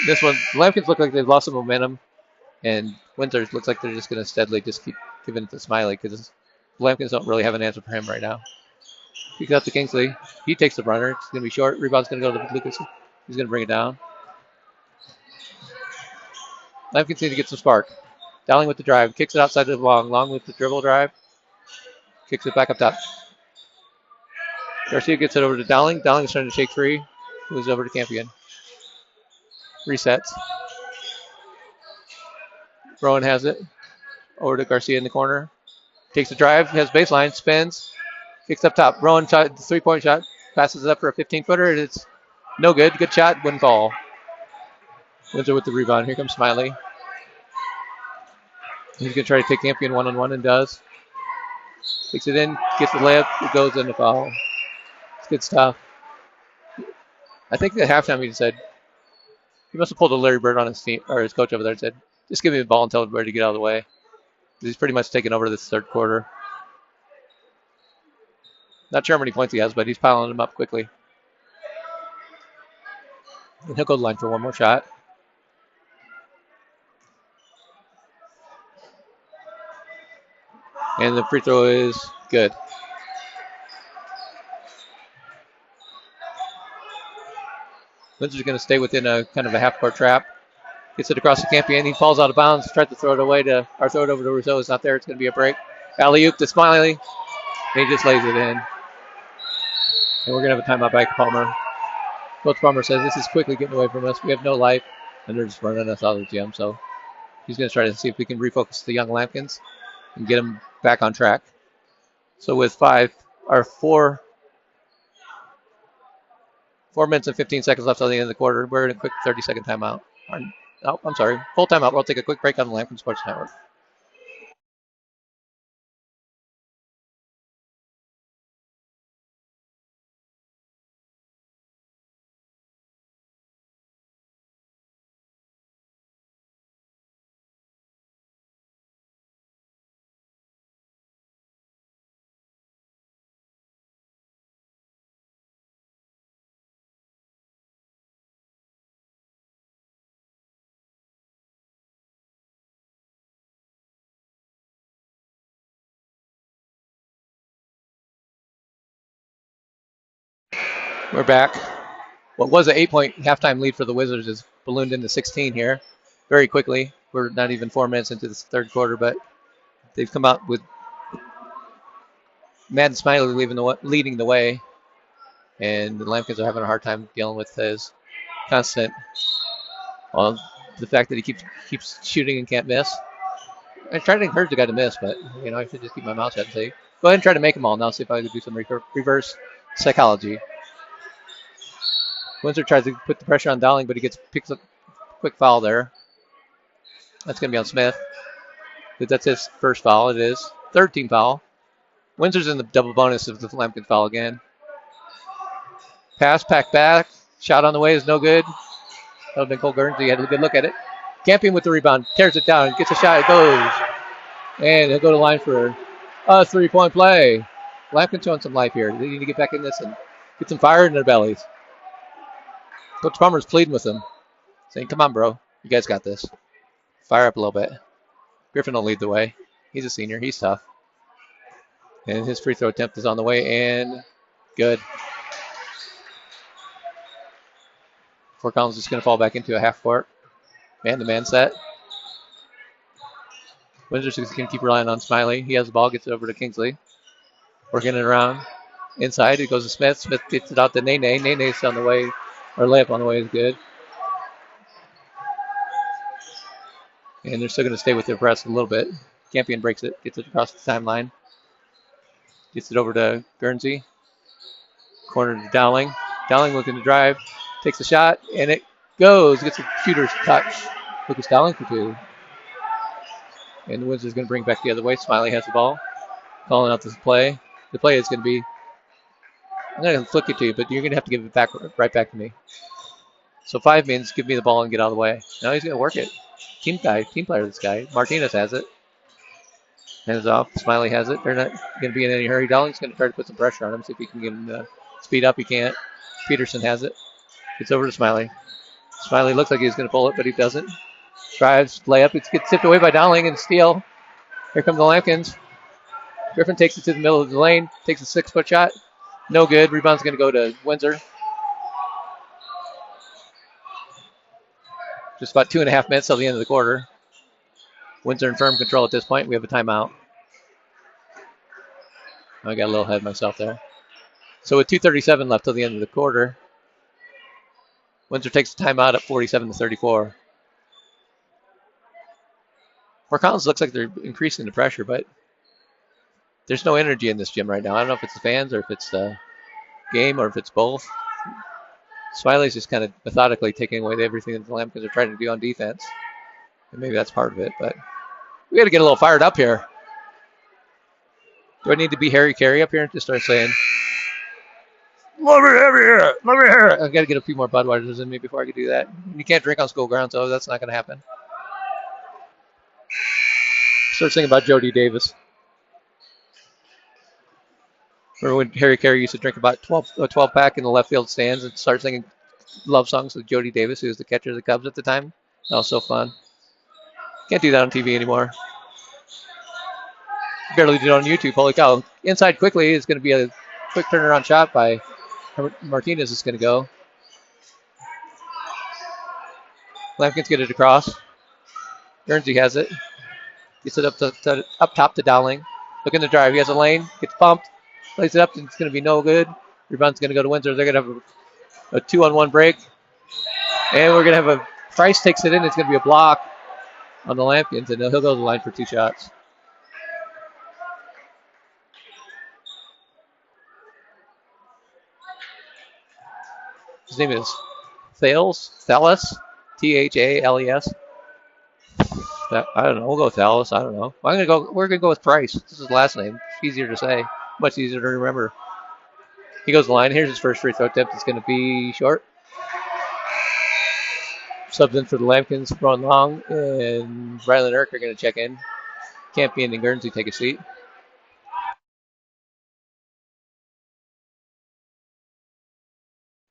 S1: This one, the Lampkins look like they've lost some momentum, and Windsor looks like they're just going to steadily just keep giving it to Smiley because the Lampkins don't really have an answer for him right now. He got to Kingsley. He takes the runner. It's going to be short. Rebound's going to go to Lucas. He's going to bring it down. Lampkins need to get some spark. Dowling with the drive. Kicks it outside of Long. Long with the dribble drive. Kicks it back up top. Garcia gets it over to Dowling. Dowling's trying to shake free. Moves over to Campion. Resets. Rowan has it. Over to Garcia in the corner. Takes the drive. Has baseline. Spins. Kicks up top. Rowan shot, 3-point shot. Passes it up for a 15-footer. It's no good. Good shot. Wouldn't fall. Windsor with the rebound. Here comes Smiley. He's going to try to take Campion one-on-one and does. Takes it in. Gets the layup. It goes in the foul. It's good stuff. I think at halftime he said, he must have pulled a Larry Bird on his team, or his coach over there and said, just give me the ball and tell everybody to get out of the way. He's pretty much taken over this third quarter. Not sure how many points he has, but he's piling them up quickly. And he'll go to the line for one more shot. And the free throw is good. Windsor's going to stay within a kind of a half-court trap. Gets it across the Campion. He falls out of bounds. Tries to throw it over to Rousseau. It's not there. It's going to be a break. Alley-oop to Smiley. And he just lays it in. And we're going to have a timeout by Palmer. Coach Palmer says, this is quickly getting away from us. We have no life. And they're just running us out of the gym. So he's going to try to see if we can refocus the young Lampkins and get them back on track. So with 4 minutes and 15 seconds left on the end of the quarter, we're in a quick 30-second timeout. Full timeout. We'll take a quick break on the Lampkin Sports Network. We're back. What was an 8-point halftime lead for the Wizards is ballooned into 16 here very quickly. We're not even 4 minutes into this third quarter, but they've come out with Madden Smiley leading the way, and the Lampkins are having a hard time dealing with his constant, the fact that he keeps shooting and can't miss. I tried to encourage the guy to miss, but I should just keep my mouth shut and say, go ahead and try to make them all now. See if I can do some reverse psychology. Windsor tries to put the pressure on Dowling, but he picks up a quick foul there. That's going to be on Smith. That's his first foul. It is. Third team foul. Windsor's in the double bonus of the Lampkin foul again. Pass, pack back. Shot on the way is no good. That would have been Cole Gurns. He had a good look at it. Campion with the rebound. Tears it down. Gets a shot. It goes. And he'll go to the line for a 3-point play. Lampkin showing some life here. They need to get back in this and get some fire in their bellies. Coach Palmer's pleading with them, saying, come on, bro. You guys got this. Fire up a little bit. Griffin will lead the way. He's a senior. He's tough. And his free throw attempt is on the way, and good. Fort Collins is going to fall back into a half court. Man-to-man set. Windsor's going to keep relying on Smiley. He has the ball, gets it over to Kingsley. Working it around. Inside, it goes to Smith. Smith gets it out to Nene. Nene's on the way, or layup on the way is good. And they're still going to stay with their press a little bit. Campion breaks it, gets it across the timeline. Gets it over to Guernsey. Corner to Dowling. Dowling looking to drive. Takes a shot, and it goes. Gets a shooter's touch. Lucas Dowling for two. And the Windsor's going to bring it back the other way. Smiley has the ball. Calling out this play. The play is going to be, I'm going to flick it to you, but you're going to have to give it back right back to me. So 5 means give me the ball and get out of the way. Now he's going to work it. Team player, this guy. Martinez has it. Hands off. Smiley has it. They're not going to be in any hurry. Dowling's going to try to put some pressure on him, see if he can get him to speed up. He can't. Peterson has it. Gets over to Smiley. Smiley looks like he's going to pull it, but he doesn't. Drives, layup. It gets tipped away by Dowling and steal. Here come the Lampkins. Griffin takes it to the middle of the lane. Takes a 6-foot shot. No good. Rebound's going to go to Windsor. Just about 2.5 minutes till the end of the quarter. Windsor in firm control at this point. We have a timeout. I got a little ahead of myself there. So with 2:37 left till the end of the quarter, Windsor takes the timeout at 47-34. Fort Collins looks like they're increasing the pressure, but there's no energy in this gym right now. I don't know if it's the fans or if it's the game or if it's both. Smiley's just kind of methodically taking away everything that the Lampkins are trying to do on defense. And maybe that's part of it, but we got to get a little fired up here. Do I need to be Harry Carey up here and just start saying, let me here. I got to get a few more Budweisers in me before I can do that. You can't drink on school grounds, so that's not going to happen. Start thinking about Jody Davis. Remember when Harry Carey used to drink about a 12-pack in the left field stands and start singing love songs with Jody Davis, who was the catcher of the Cubs at the time? That was so fun. Can't do that on TV anymore. Barely did it on YouTube. Holy cow. Inside quickly is going to be a quick turnaround shot by Martinez is going to go. Lampkins get it across. Guernsey has it. Gets it up top to Dowling. Looking to drive. He has a lane. Gets pumped. Plays it up, and it's going to be no good. Rebound's going to go to Windsor. They're going to have a 2-on-1 break. And we're going to have Price takes it in. It's going to be a block on the Lampkins, and he'll go to the line for 2 shots. His name is Thales, Thales. I don't know. We'll go with Thales. I don't know. We're gonna go with Price. This is his last name. It's easier to say. Much easier to remember. He goes to the line. Here's his first free throw attempt. It's going to be short. Subs in for the Lampkins, Ron Long and Rylan Erk are going to check in. Campion and Guernsey take a seat.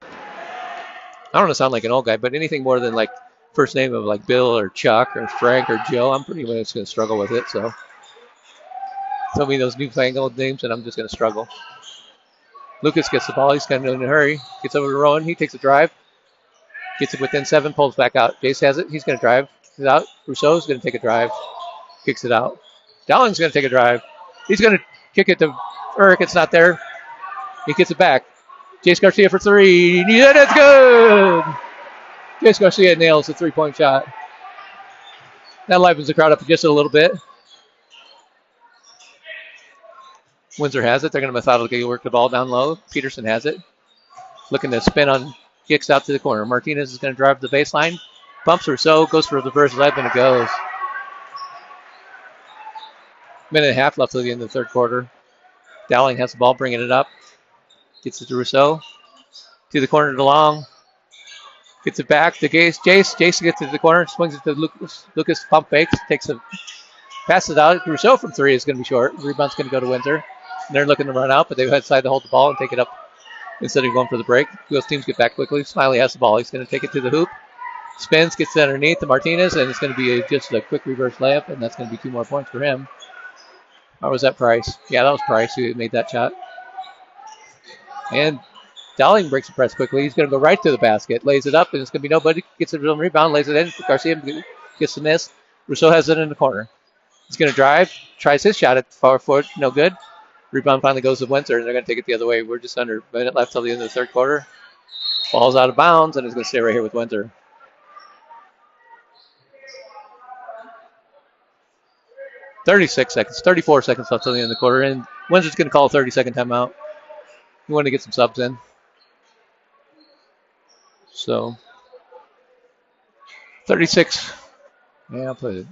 S1: I don't want to sound like an old guy, but anything more than like first name of like Bill or Chuck or Frank or Joe, I'm pretty much going to struggle with it. So tell me those newfangled names and I'm just going to struggle. Lucas gets the ball. He's kind of in a hurry. Gets over to Rowan. He takes a drive. Gets it within 7. Pulls back out. Jace has it. He's going to drive. He's out. Rousseau's going to take a drive. Kicks it out. Dowling's going to take a drive. He's going to kick it to Eric. It's not there. He gets it back. Jace Garcia for 3. Yeah, that's good. Jace Garcia nails the 3-point shot. That livens the crowd up just a little bit. Windsor has it. They're going to methodically work the ball down low. Peterson has it. Looking to spin on, kicks out to the corner. Martinez is going to drive the baseline. Bumps Rousseau, goes for the reverse layup, and it goes. Minute and a half left till the end of the third quarter. Dowling has the ball, bringing it up. Gets it to Rousseau. To the corner to Long. Gets it back to Jace. Jace gets it to the corner. Swings it to Lucas. Lucas pump fakes. Passes it out. Rousseau from 3 is going to be short. Rebound's going to go to Windsor. And they're looking to run out, but they decide to hold the ball and take it up instead of going for the break. Both teams get back quickly. Smiley has the ball. He's going to take it to the hoop. Spins, gets it underneath to Martinez, and it's going to be just a quick reverse layup, and that's going to be 2 more points for him. Or was that Price? Yeah, that was Price who made that shot. And Dowling breaks the press quickly. He's going to go right to the basket, lays it up, and it's going to be nobody. Gets a real rebound, lays it in. Garcia gets the miss. Rousseau has it in the corner. He's going to drive, tries his shot at far foot, no good. Rebound finally goes to Windsor, and they're going to take it the other way. We're just under a minute left till the end of the third quarter. Ball's out of bounds, and it's going to stay right here with Windsor. 34 seconds left till the end of the quarter, and Windsor's going to call a 30-second timeout. We want to get some subs in. So, 36. Yeah, I'll put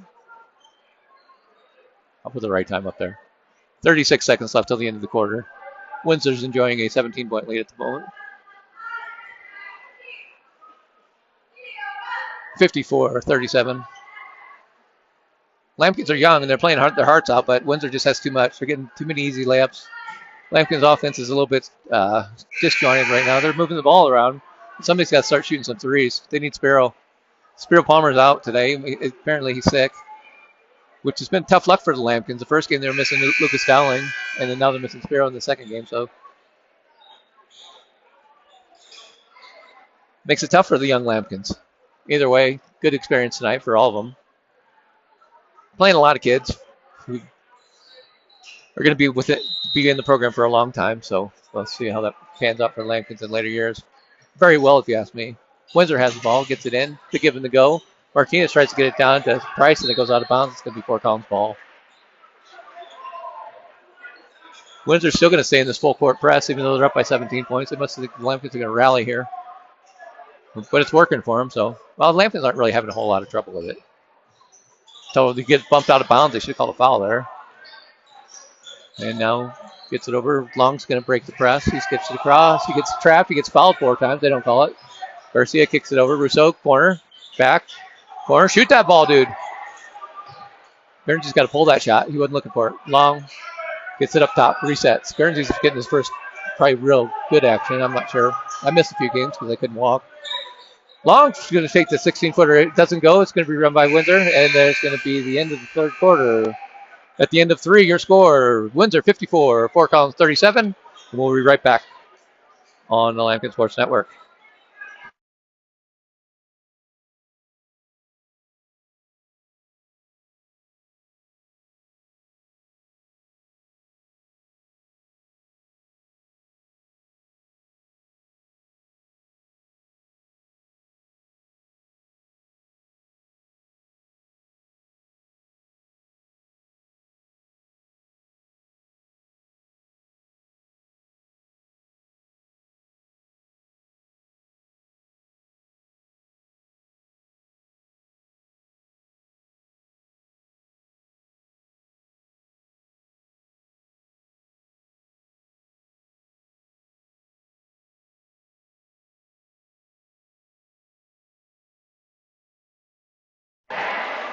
S1: the right time up there. 36 seconds left till the end of the quarter. Windsor's enjoying a 17-point lead at the moment. 54-37. Lampkins are young and they're playing their hearts out, but Windsor just has too much. They're getting too many easy layups. Lampkins' offense is a little bit disjointed right now. They're moving the ball around. Somebody's got to start shooting some threes. They need Sparrow. Sparrow Palmer's out today. Apparently he's sick, which has been tough luck for the Lampkins. The first game they were missing Lucas Dowling, and then now they're missing Sparrow in the second game. So makes it tough for the young Lampkins. Either way, good experience tonight for all of them. Playing a lot of kids who are going to be in the program for a long time. So let's see how that pans out for Lampkins in later years. Very well, if you ask me. Windsor has the ball, gets it in to give him the go. Martinez tries to get it down to Price, and it goes out of bounds. It's going to be Fort Collins' ball. Windsor's still going to stay in this full court press, even though they're up by 17 points. They must think the Lampkins are going to rally here. But it's working for them. So, well, the Lampkins aren't really having a whole lot of trouble with it. So they get bumped out of bounds. They should call a foul there. And now gets it over. Long's going to break the press. He gets it across. He gets trapped. He gets fouled 4 times. They don't call it. Garcia kicks it over. Rousseau, corner. Back. Corner. Shoot that ball, dude. Guernsey's got to pull that shot. He wasn't looking for it. Long gets it up top. Resets. Guernsey's getting his first probably real good action. I'm not sure. I missed a few games because I couldn't walk. Long's going to take the 16-footer. It doesn't go. It's going to be run by Windsor, and there's going to be the end of the third quarter. At the end of 3, your score, Windsor 54, Fort Collins 37. And we'll be right back on the Lampkin Sports Network.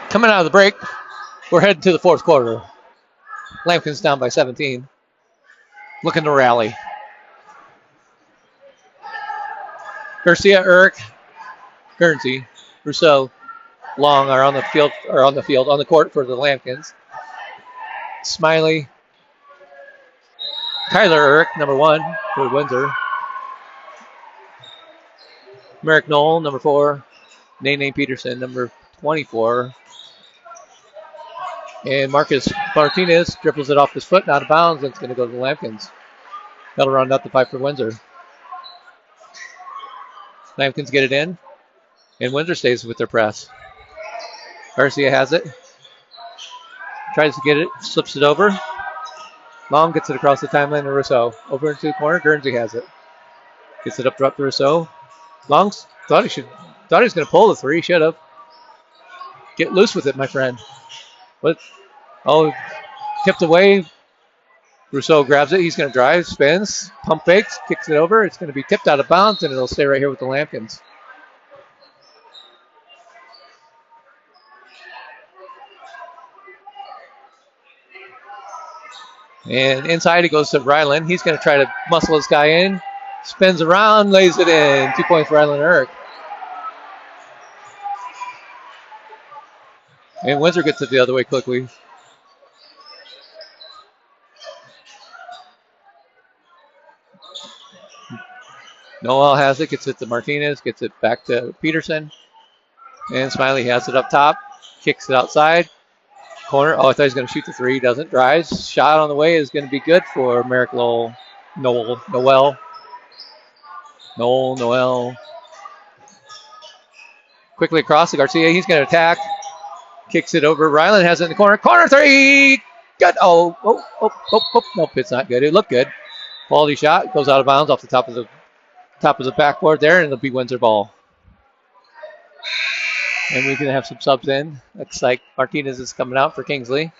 S1: Coming out of the break, we're heading to the fourth quarter. Lampkin's down by 17. Looking to rally. Garcia, Eric, Guernsey, Rousseau, Long are on the court for the Lampkins. Smiley, Tyler Eric, number 1 for Windsor. Merrick Knoll, number 4. Nene Peterson, number 24. And Marcus Martinez dribbles it off his foot and out of bounds, and it's going to go to the Lampkins. That'll round out the fight for Windsor. Lampkins get it in, and Windsor stays with their press. Garcia has it. Tries to get it, slips it over. Long gets it across the timeline to Rousseau. Over into the corner, Guernsey has it. Gets it up to Rousseau. Long thought he was going to pull the 3. Should have. Get loose with it, my friend. But, tipped away. Rousseau grabs it. He's going to drive, spins, pump fakes, kicks it over. It's going to be tipped out of bounds, and it'll stay right here with the Lampkins. And inside it goes to Ryland. He's going to try to muscle this guy in. Spins around, lays it in. 2 points for Ryland Eric. And Windsor gets it the other way quickly. Noel has it, gets it to Martinez, gets it back to Peterson. And Smiley has it up top, kicks it outside. Corner. Oh, I thought he was going to shoot the three. Doesn't. Drives. Shot on the way is going to be good for Merrick Noel. Noel. Quickly across to Garcia. He's going to attack. Kicks it over. Ryland has it in the corner. Corner three. Good. Oh. Nope, it's not good. It looked good. Quality shot. Goes out of bounds off the top of the backboard there, and it'll be Windsor ball. And we're going to have some subs in. Looks like Martinez is coming out for Kingsley.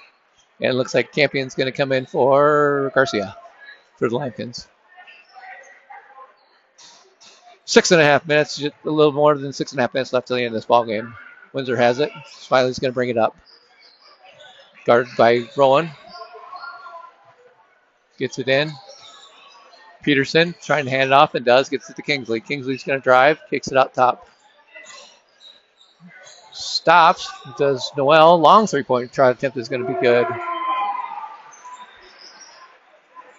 S1: And it looks like Campion's going to come in for Garcia for the Lampkins. 6.5 minutes, just a little more than 6.5 minutes left till the end of this ball game. Windsor has it. Smiley's going to bring it up. Guarded by Rowan. Gets it in. Peterson trying to hand it off and does. Gets it to Kingsley. Kingsley's going to drive. Kicks it out top. Stops. Does Noel. Long three-point try attempt is going to be good.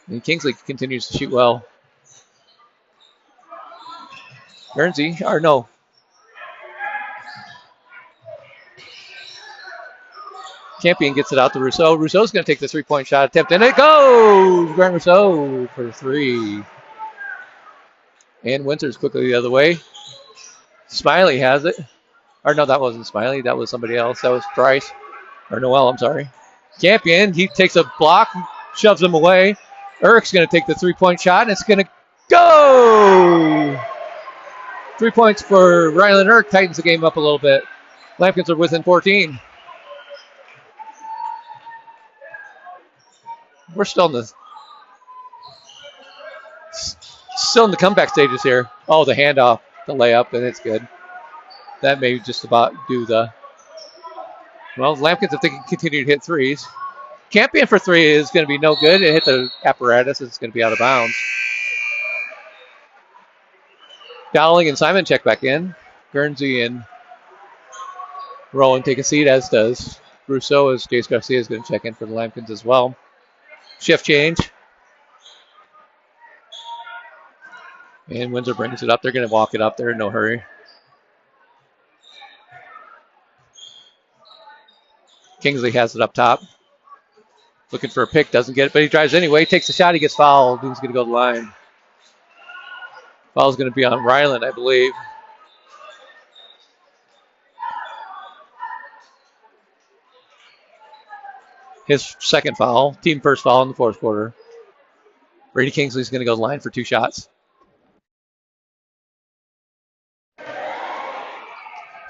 S1: And Kingsley continues to shoot well. Guernsey, or no. Campion gets it out to Rousseau. Rousseau's going to take the three-point shot attempt, and it goes! Grant Rousseau for three. And Windsor's quickly the other way. Smiley has it. Or no, that wasn't Smiley. That was somebody else. That was Price. Or Noel, I'm sorry. Campion, he takes a block, shoves him away. Eric's going to take the three-point shot, and it's going to go! 3 points for Ryland Erk. Tightens the game up a little bit. Lampkins are within 14. We're still in the comeback stages here. Oh, the handoff, the layup, and it's good. That may just about do the. Well, Lampkins, if they can continue to hit threes. Campion for three is going to be no good. It hit the apparatus. It's going to be out of bounds. Dowling and Simon check back in. Guernsey and Rowan take a seat, as does Rousseau, as Jace Garcia is going to check in for the Lampkins as well. Shift change. And Windsor brings it up. They're going to walk it up. They're in no hurry. Kingsley has it up top. Looking for a pick. Doesn't get it, but he drives anyway. Takes a shot. He gets fouled. He's going to go to the line. Foul's going to be on Ryland, I believe. His second foul. Team first foul in the fourth quarter. Brady Kingsley's going to go to the line for two shots.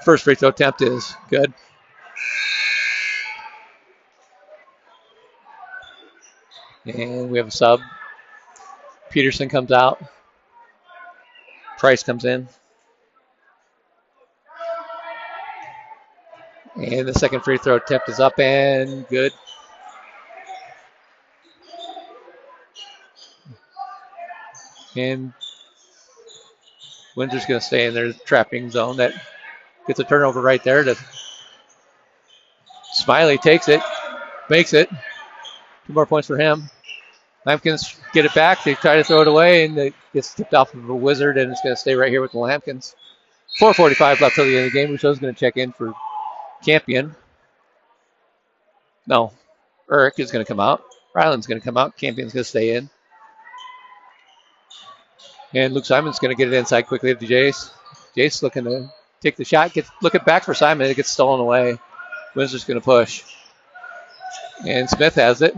S1: First free throw attempt is good. And we have a sub. Peterson comes out. Price comes in. And the second free throw attempt is up and good. And Windsor's going to stay in their trapping zone. That gets a turnover right there. Smiley takes it, makes it. 2 more points for him. Lampkins get it back. They try to throw it away, and it gets tipped off of a Wizard, and it's going to stay right here with the Lampkins. 4:45 left till the end of the game. Rousseau's going to check in for Campion. No, Eric is going to come out. Ryland's going to come out. Campion's going to stay in. And Luke Simon's going to get it inside quickly to Jace. Jace looking to take the shot. Looking back for Simon. It gets stolen away. Windsor's going to push. And Smith has it.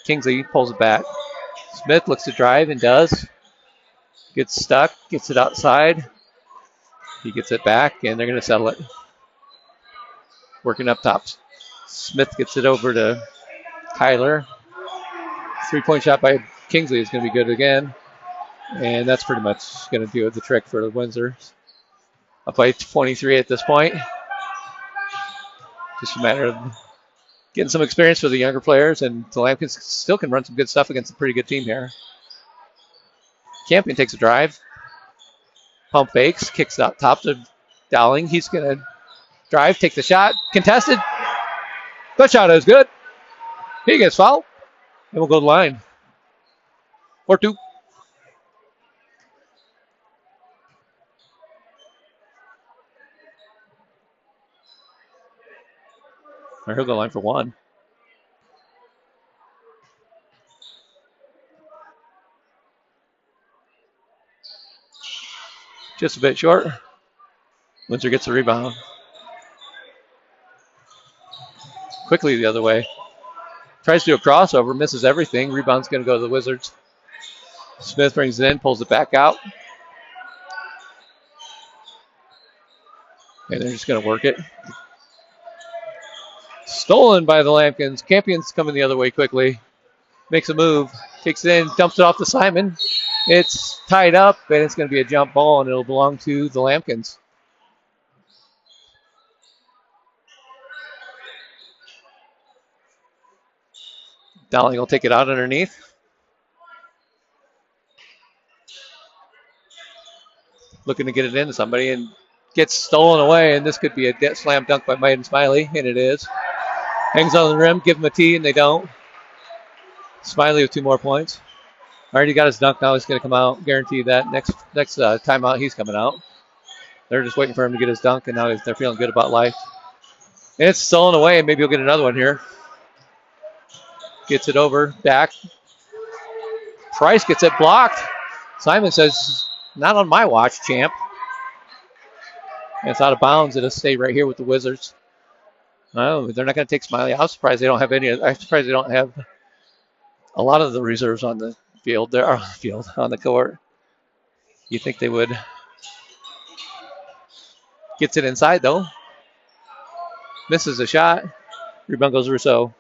S1: Kingsley pulls it back. Smith looks to drive and does. Gets stuck. Gets it outside. He gets it back, and they're going to settle it. Working up top. Smith gets it over to Tyler. 3-point shot by Kingsley is going to be good again. And that's pretty much going to do the trick for the Windsor. Up by 23 at this point. Just a matter of getting some experience for the younger players, and the Lampkins still can run some good stuff against a pretty good team here. Campion takes a drive. Pump fakes, kicks out top to Dowling. He's going to drive, take the shot. Contested. The shot is good. He gets fouled. And we'll go to the line. 4-2. Or he'll go line for one. Just a bit short. Windsor gets the rebound. Quickly the other way. Tries to do a crossover, misses everything. Rebound's going to go to the Wizards. Smith brings it in, pulls it back out. And they're just going to work it. Stolen by the Lampkins. Campion's coming the other way quickly. Makes a move. Takes it in, dumps it off to Simon. It's tied up, and it's going to be a jump ball, and it'll belong to the Lampkins. Dowling will take it out underneath. Looking to get it into somebody, and gets stolen away, and this could be a slam dunk by Maiden Smiley, and it is. Hangs on the rim, give him a tee, and they don't. Smiley with 2 more points. Already got his dunk, now he's going to come out. Guarantee that next timeout he's coming out. They're just waiting for him to get his dunk, and now they're feeling good about life. And it's stolen away, and maybe he'll get another one here. Gets it over, back. Price gets it blocked. Simon says, not on my watch, champ. And it's out of bounds. It'll stay right here with the Wizards. No, they're not going to take Smiley. I'm surprised they don't have any. I'm surprised they don't have a lot of the reserves on the field. They're on the field, on the court. You think they would. Gets it inside, though. Misses a shot. Rebound goes Rousseau.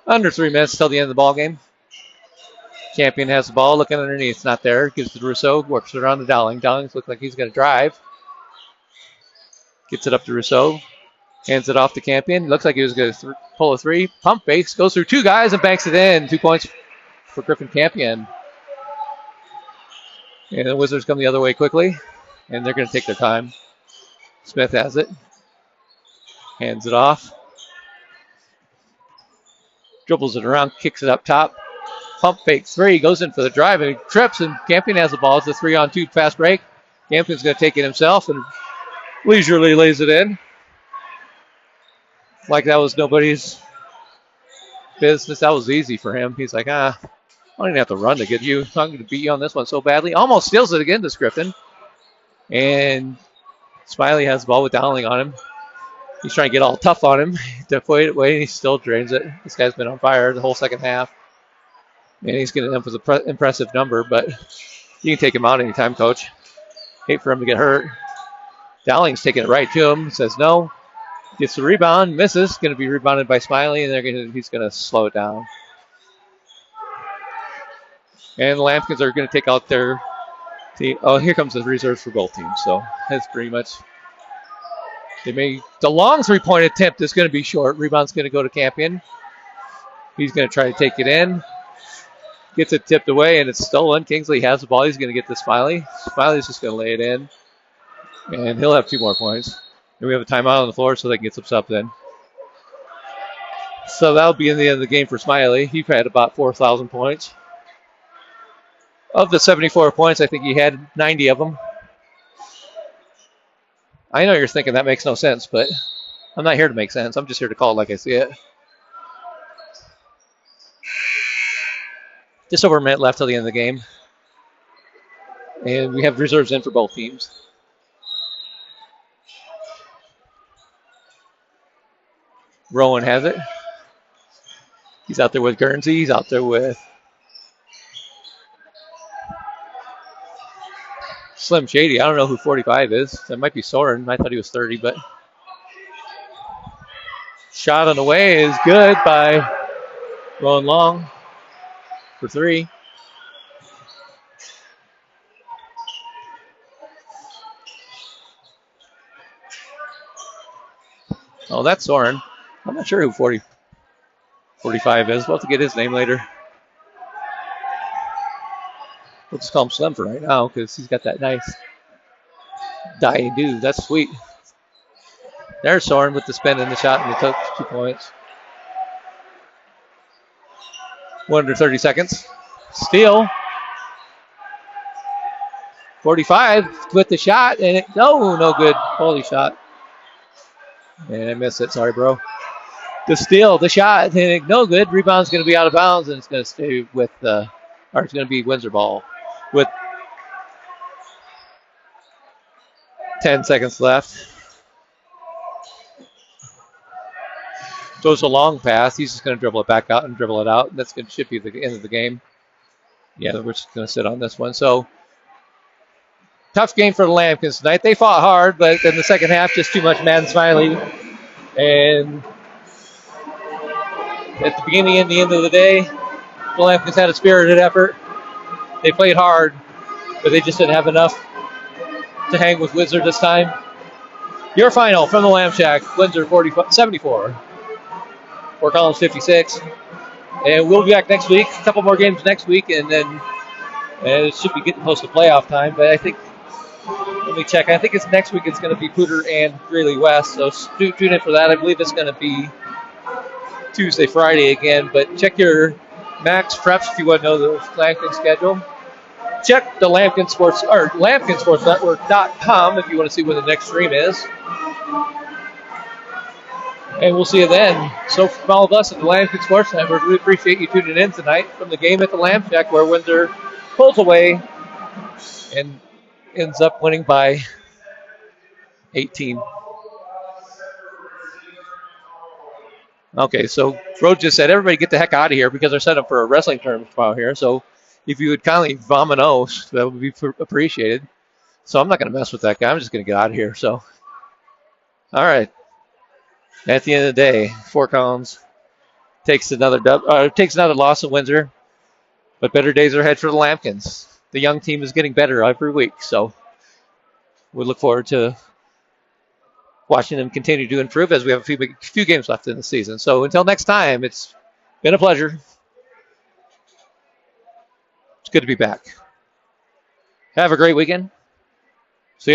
S1: Under 3 minutes till the end of the ball game. Champion has the ball, looking underneath. It's not there. Gives it to Rousseau. Works it around to Dowling. Dowling looks like he's going to drive. Gets it up to Rousseau. Hands it off to Campion. Looks like he was going to pull a 3. Pump fakes. Goes through 2 guys and banks it in. 2 points for Griffin Campion. And the Wizards come the other way quickly. And they're going to take their time. Smith has it. Hands it off. Dribbles it around. Kicks it up top. Pump fake 3. Goes in for the drive. And he trips. And Campion has the ball. It's a 3-on-2 fast break. Campion's going to take it himself. And leisurely lays it in. Like that was nobody's business. That was easy for him. He's like, I don't even have to run to get you. I'm going to beat you on this one so badly. Almost steals it again to Griffin. And Smiley has the ball with Dowling on him. He's trying to get all tough on him to put it away, and he still drains it. This guy's been on fire the whole second half. And he's getting up with an impressive number, but you can take him out anytime, coach. Hate for him to get hurt. Dowling's taking it right to him. Says no. Gets the rebound. Misses. Going to be rebounded by Smiley, and he's going to slow it down. And the Lampkins are going to take out their team. Oh, here comes the reserves for both teams. So that's pretty much. The long 3-point attempt is going to be short. Rebound's going to go to Campion. He's going to try to take it in. Gets it tipped away, and it's stolen. Kingsley has the ball. He's going to get to Smiley. Smiley's just going to lay it in. And he'll have 2 more points. And we have a timeout on the floor so they can get some subs in. So that'll be in the end of the game for Smiley. He had about 4,000 points. Of the 74 points, I think he had 90 of them. I know you're thinking that makes no sense, but I'm not here to make sense. I'm just here to call it like I see it. Just over a minute left till the end of the game. And we have reserves in for both teams. Rowan has it. He's out there with Guernsey. He's out there with Slim Shady. I don't know who 45 is. That might be Soren. I thought he was 30, but shot on the way is good by Rowan Long for 3. Oh, that's Soren. I'm not sure who 45 is. We'll have to get his name later. We'll just call him Slim for right now because he's got that nice dying dude. That's sweet. There's Soren with the spin and the shot, and he took 2 points. 1 under 30 seconds. Steal. 45 with the shot, and no good. Holy shot. And I missed it. Sorry, bro. The steal, the shot, no good. Rebound's going to be out of bounds, and it's going to stay with or it's going to be Windsor ball with 10 seconds left. So it's a long pass. He's just going to dribble it back out and dribble it out. That's going to should be the end of the game. Yeah, we're just going to sit on this one. So tough game for the Lambkins tonight. They fought hard, but in the second half, just too much Madden Smiley. And at the beginning and the end of the day, the Lambkins had a spirited effort. They played hard, but they just didn't have enough to hang with Windsor this time. Your final from the Lamb Shack, Windsor 74, Fort Collins 56. And we'll be back next week. A couple more games next week, and then it should be getting close to playoff time. But I think, let me check. I think it's next week. It's going to be Pooter and Greeley West. So tune in for that. I believe it's going to be Tuesday, Friday again. But check your Max Preps if you want to know the Lambkin schedule. Check the Lambkin Sports or LambkinSportsNetwork.com if you want to see when the next stream is. And we'll see you then. So from all of us at the Lambkin Sports Network, we appreciate you tuning in tonight from the game at the Lamb Shack where Windsor pulls away and ends up winning by 18. Okay, so Rhodes just said, everybody get the heck out of here because they're set up for a wrestling tournament tomorrow here. So if you would kindly vomit, that would be appreciated. So I'm not going to mess with that guy. I'm just going to get out of here. So, all right. At the end of the day, Fort Collins takes another loss at Windsor, but better days are ahead for the Lambkins. The young team is getting better every week, so we look forward to watching them continue to improve as we have a few games left in the season. So until next time, it's been a pleasure. It's good to be back. Have a great weekend. See you next.